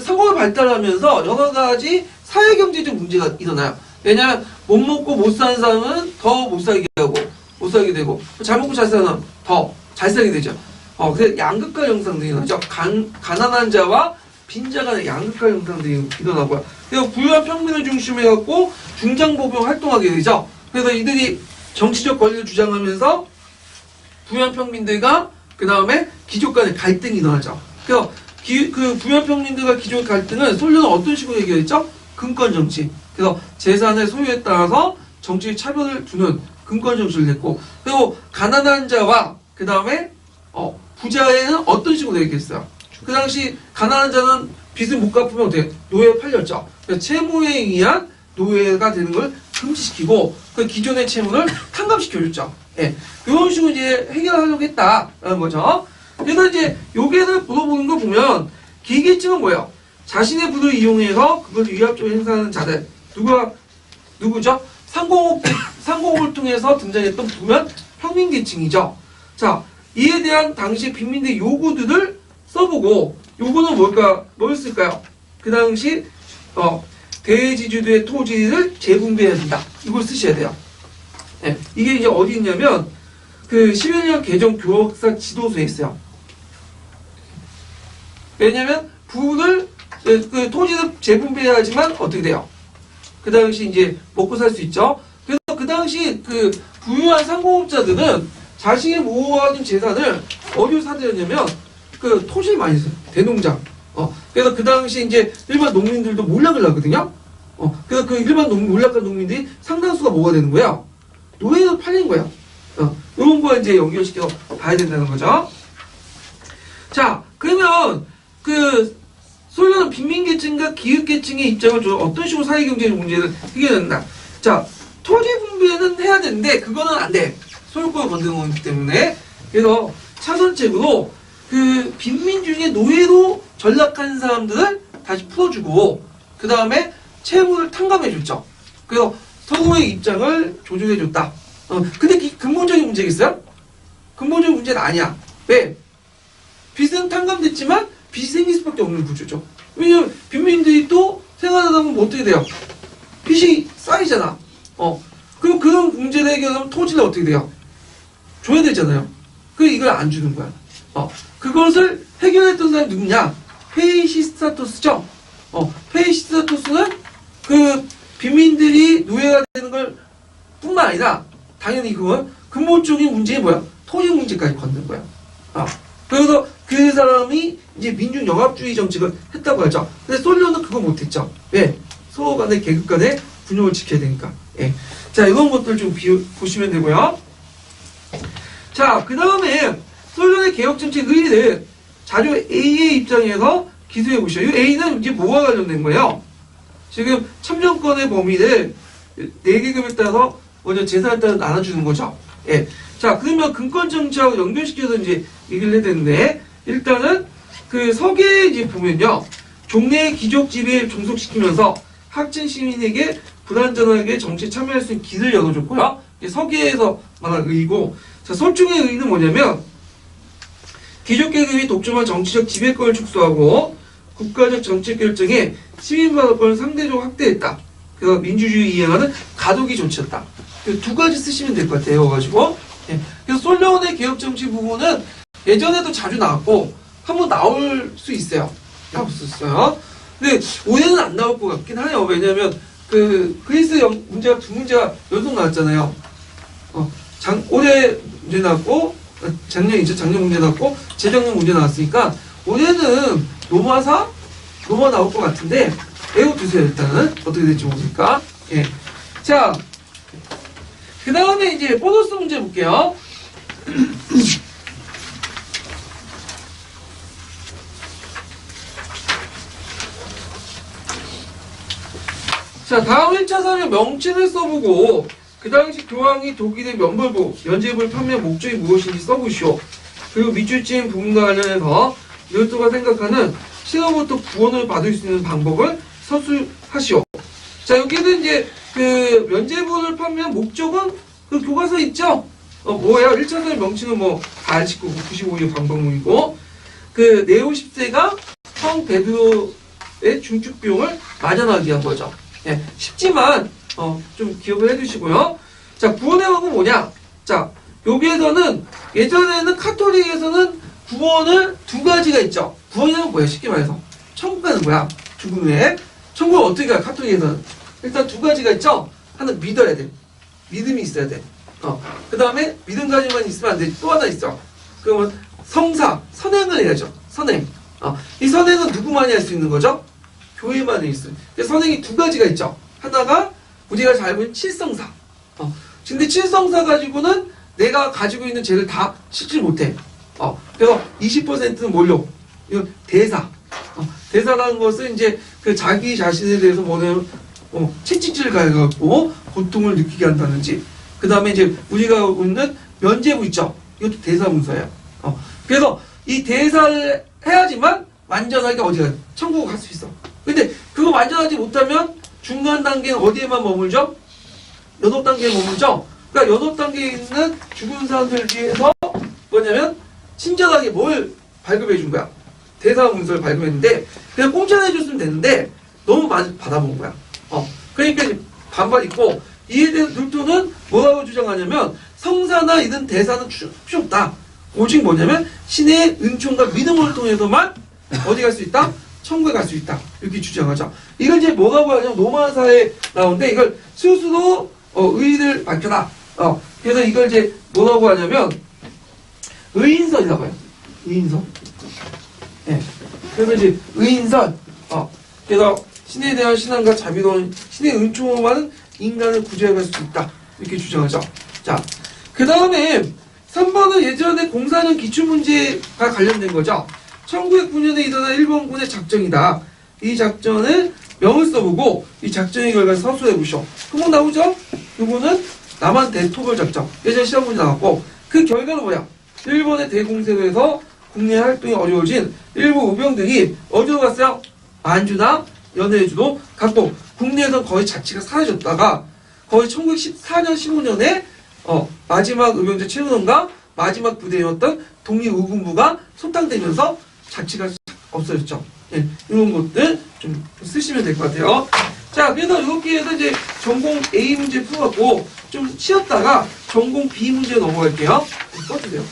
상공업이 발달하면서 여러 가지 사회경제적 문제가 일어나요. 왜냐하면 못 먹고 못 사는 사람은 더 못 살게 하고 못 살게 되고 잘 먹고 잘 사는 사람은 더 잘 살게 되죠. 그래서 양극화 현상들이 일어나죠. 가난한 자와 빈자 간의 양극화 현상들이 일어나고요. 그래서 부유한 평민을 중심으로 해갖고 중장보병 활동하게 되죠. 그래서 이들이 정치적 권리를 주장하면서 부유한 평민들과 그 다음에 귀족 간의 갈등이 일어나죠. 그래서 부유한 평민들과 귀족 갈등은 소련은 어떤 식으로 해결했죠? 금권 정치. 그래서 재산의 소유에 따라서 정치의 차별을 두는 금권 정치를 했고, 그리고 가난한 자와 그 다음에 부자에는 어떤 식으로 얘기했어요? 그 당시 가난한 자는 빚을 못 갚으면 어떻게 노예에 팔렸죠. 그래서 채무에 의한 노예가 되는 걸 금지시키고 그 기존의 채무를 탕감시켜줬죠. 예, 이런 식으로 이제 해결하려고 했다라는 거죠. 그래서 이제 여기에서 물어보는 거 보면 기계층은 뭐예요? 자신의 부를 이용해서 그걸 위압적으로 행사하는 자들. 누구죠? 상공업을 통해서 등장했던 부유한 평민계층이죠. 자, 이에 대한 당시 빈민대 요구들을 써보고, 요구는 뭐였을까요? 그 당시, 대지주도의 토지를 재분배해야 된다. 이걸 쓰셔야 돼요. 네, 이게 이제 어디 있냐면, 11년 개정 교역사 지도서에 있어요. 왜냐면, 토지를 재분배해야지만 어떻게 돼요? 그 당시 이제 먹고 살 수 있죠. 그래서 그 당시 부유한 상공업자들은 자신이 모아둔 재산을 어디로 사들였냐면 토지를 많이 써요. 대농장. 그래서 그 당시 이제 일반 농민들도 몰락을 하거든요. 그래서 일반 몰락한 농민들이 상당수가 뭐가 되는 거야? 노예로 팔린 거야. 이런 거 이제 연결시켜서 봐야 된다는 거죠. 자, 그러면 소련은 빈민계층과 기획계층의 입장을 어떤 식으로 사회경제적 문제를 해결한다. 자, 토지 분배는 해야 되는데 그거는 안 돼. 소유권을 건드는 거기 때문에. 그래서 차선책으로 빈민 중에 노예로 전락한 사람들을 다시 풀어주고 그 다음에 채무를 탕감해줬죠. 그래서 서로의 입장을 조정해줬다. 근데 근본적인 문제겠어요? 근본적인 문제는 아니야. 왜? 빚은 탕감됐지만 빚이 생길 수밖에 없는 구조죠. 왜냐면 빈민들이 또 생활하다 보면 어떻게 돼요? 빚이 쌓이잖아. 그럼 그런 문제를 해결하면 토지를 어떻게 돼요? 줘야 되잖아요. 이걸 안 주는 거야. 그것을 해결했던 사람이 누구냐? 페이시스타토스죠. 페이시스타토스는 그 빈민들이 노예가 되는 걸 뿐만 아니라 당연히 그건 근본적인 문제에 뭐야? 토지 문제까지 건든 거야. 그래서 그 사람이 이제 민중 영합주의 정책을 했다고 하죠. 근데 솔로는 그거 못했죠. 왜? 서로 간의 계급 간의 균형을 지켜야 되니까. 예. 자, 이런 것들 좀 보시면 되고요. 자, 그 다음에 솔로의 개혁정책 의의를 자료 A의 입장에서 기술해 보시죠. 이 A는 이제 뭐가 관련된 거예요? 지금 참정권의 범위를 4계급에 따라서 먼저 재산에 따라 나눠주는 거죠. 예. 자, 그러면 근권정치하고 연결시켜서 이제 얘기를 해야 되는데, 일단은 그 서계에 이제 보면요. 종래의 귀족 지배를 종속시키면서 학진 시민에게 불완전하게 정치에 참여할 수 있는 길을 열어줬고요. 이게 서계에서 말한 의의고, 자, 설중의 의의는 뭐냐면, 귀족계급이 독점한 정치적 지배권을 축소하고 국가적 정책 결정에 시민 발언권을 상대적으로 확대했다. 그래서 민주주의 이행하는 가독이 존치였다. 두 가지 쓰시면 될 것 같아요. 가지고 예. 그래서 솔로몬의 개혁 정치 부분은 예전에도 자주 나왔고 한번 나올 수 있어요. 나올 수 있어요. 근데 올해는 안 나올 것 같긴 해요. 왜냐하면 그 그리스 문제가 두 문제가 연속 나왔잖아요. 올해 문제 나왔고 작년이죠. 작년 문제 나왔고 재작년 문제 나왔으니까 올해는 로마 나올 것 같은데 외워두세요. 일단은 어떻게 될지 모르니까. 예. 자, 그 다음에 이제 보너스 문제 볼게요. 자, 다음 1차 사료 명칭을 써보고 그 당시 교황이 독일의 면벌부, 면제부를 판매한 목적이 무엇인지 써보시오. 그리고 밑줄진 부분과 관련해서 열도가 생각하는 시로부터 구원을 받을 수 있는 방법을 서술하시오. 자, 여기는 이제 그 면제부를 판매한 목적은 그 교과서에 있죠? 뭐예요? 1차 사료 명칭은 뭐 다 아시고 95일 방법문이고 그 네오 10세가 성 베드로의 중축 비용을 마련하기 위한 거죠. 예, 쉽지만 좀 기억을 해두시고요. 자, 구원의 방법은 뭐냐? 자, 여기에서는 예전에는 카톨릭에서는 구원을 두 가지가 있죠. 구원이란 뭐야? 쉽게 말해서 천국 가는 거야. 죽은 후에 천국을 어떻게 가? 카톨릭에서는 일단 두 가지가 있죠. 하나는 믿어야 돼. 믿음이 있어야 돼. 그 다음에 믿음까지만 있으면 안 돼. 또 하나 있어. 그러면 성사, 선행을 해야죠. 선행. 이 선행은 누구만이 할 수 있는 거죠? 교회만이 있어요. 선행이 두 가지가 있죠. 하나가 우리가 잘 알고 있는 칠성사. 근데 칠성사 가지고는 내가 가지고 있는 죄를 다 씻지 못해. 그래서 20%는 뭘로? 이거 대사. 대사라는 것은 이제 그 자기 자신에 대해서 뭐냐면 채찍질을 가해갖고 고통을 느끼게 한다든지. 그 다음에 이제 우리가 있는 면제부 있죠. 이것도 대사 문서예요. 그래서 이 대사를 해야지만 완전하게 어디가 천국 갈 수 있어. 근데 그거 완전하지 못하면 중간 단계는 어디에만 머물죠? 연업 단계에 머물죠? 그러니까 연업 단계에 있는 죽은 사람들 중에서 뭐냐면 친절하게 뭘 발급해 준 거야? 대사 문서를 발급했는데 그냥 공짜로 해줬으면 되는데 너무 많이 받아본 거야. 그러니까 반발 있고 이에 대해서 룰토는 뭐라고 주장하냐면 성사나 이런 대사는 필요 없다. 오직 뭐냐면 신의 은총과 믿음을 통해서만 어디 갈 수 있다? 천국에 갈 수 있다. 이렇게 주장하죠. 이걸 이제 뭐라고 하냐면 로마사에 나오는데 이걸 스스로 의의를 밝혀라. 그래서 이걸 이제 뭐라고 하냐면 의인설이라고 해요. 의인설. 예. 그래서 이제 의인설. 그래서 신에 대한 신앙과 자비로운 신의 은총으로만은 인간을 구제할 수 있다. 이렇게 주장하죠. 자, 그 다음에 3번은 예전에 04년 기출문제가 관련된 거죠. 1909년에 일어난 일본군의 작전이다. 이 작전을 명을 써보고 이 작전의 결과를 서술해 보시오. 그거 나오죠? 이거는 남한 대토벌 작전. 예전 시험 문제 나왔고 그 결과는 뭐야? 일본의 대공세로 해서 국내 활동이 어려워진 일부 의병들이 어디로 갔어요? 만주나 연해주로 갔고 국내에서 거의 자치가 사라졌다가 거의 1914년 15년에 마지막 의병제 최은원과 마지막 부대였던 독립의군부가 소탕되면서 자치가 없어졌죠. 예, 이런 것들 좀 쓰시면 될 것 같아요. 자, 그래서 이렇게 해서 이제 전공 A 문제 풀어갖고 좀 쉬었다가 전공 B 문제 넘어갈게요. 써주세요.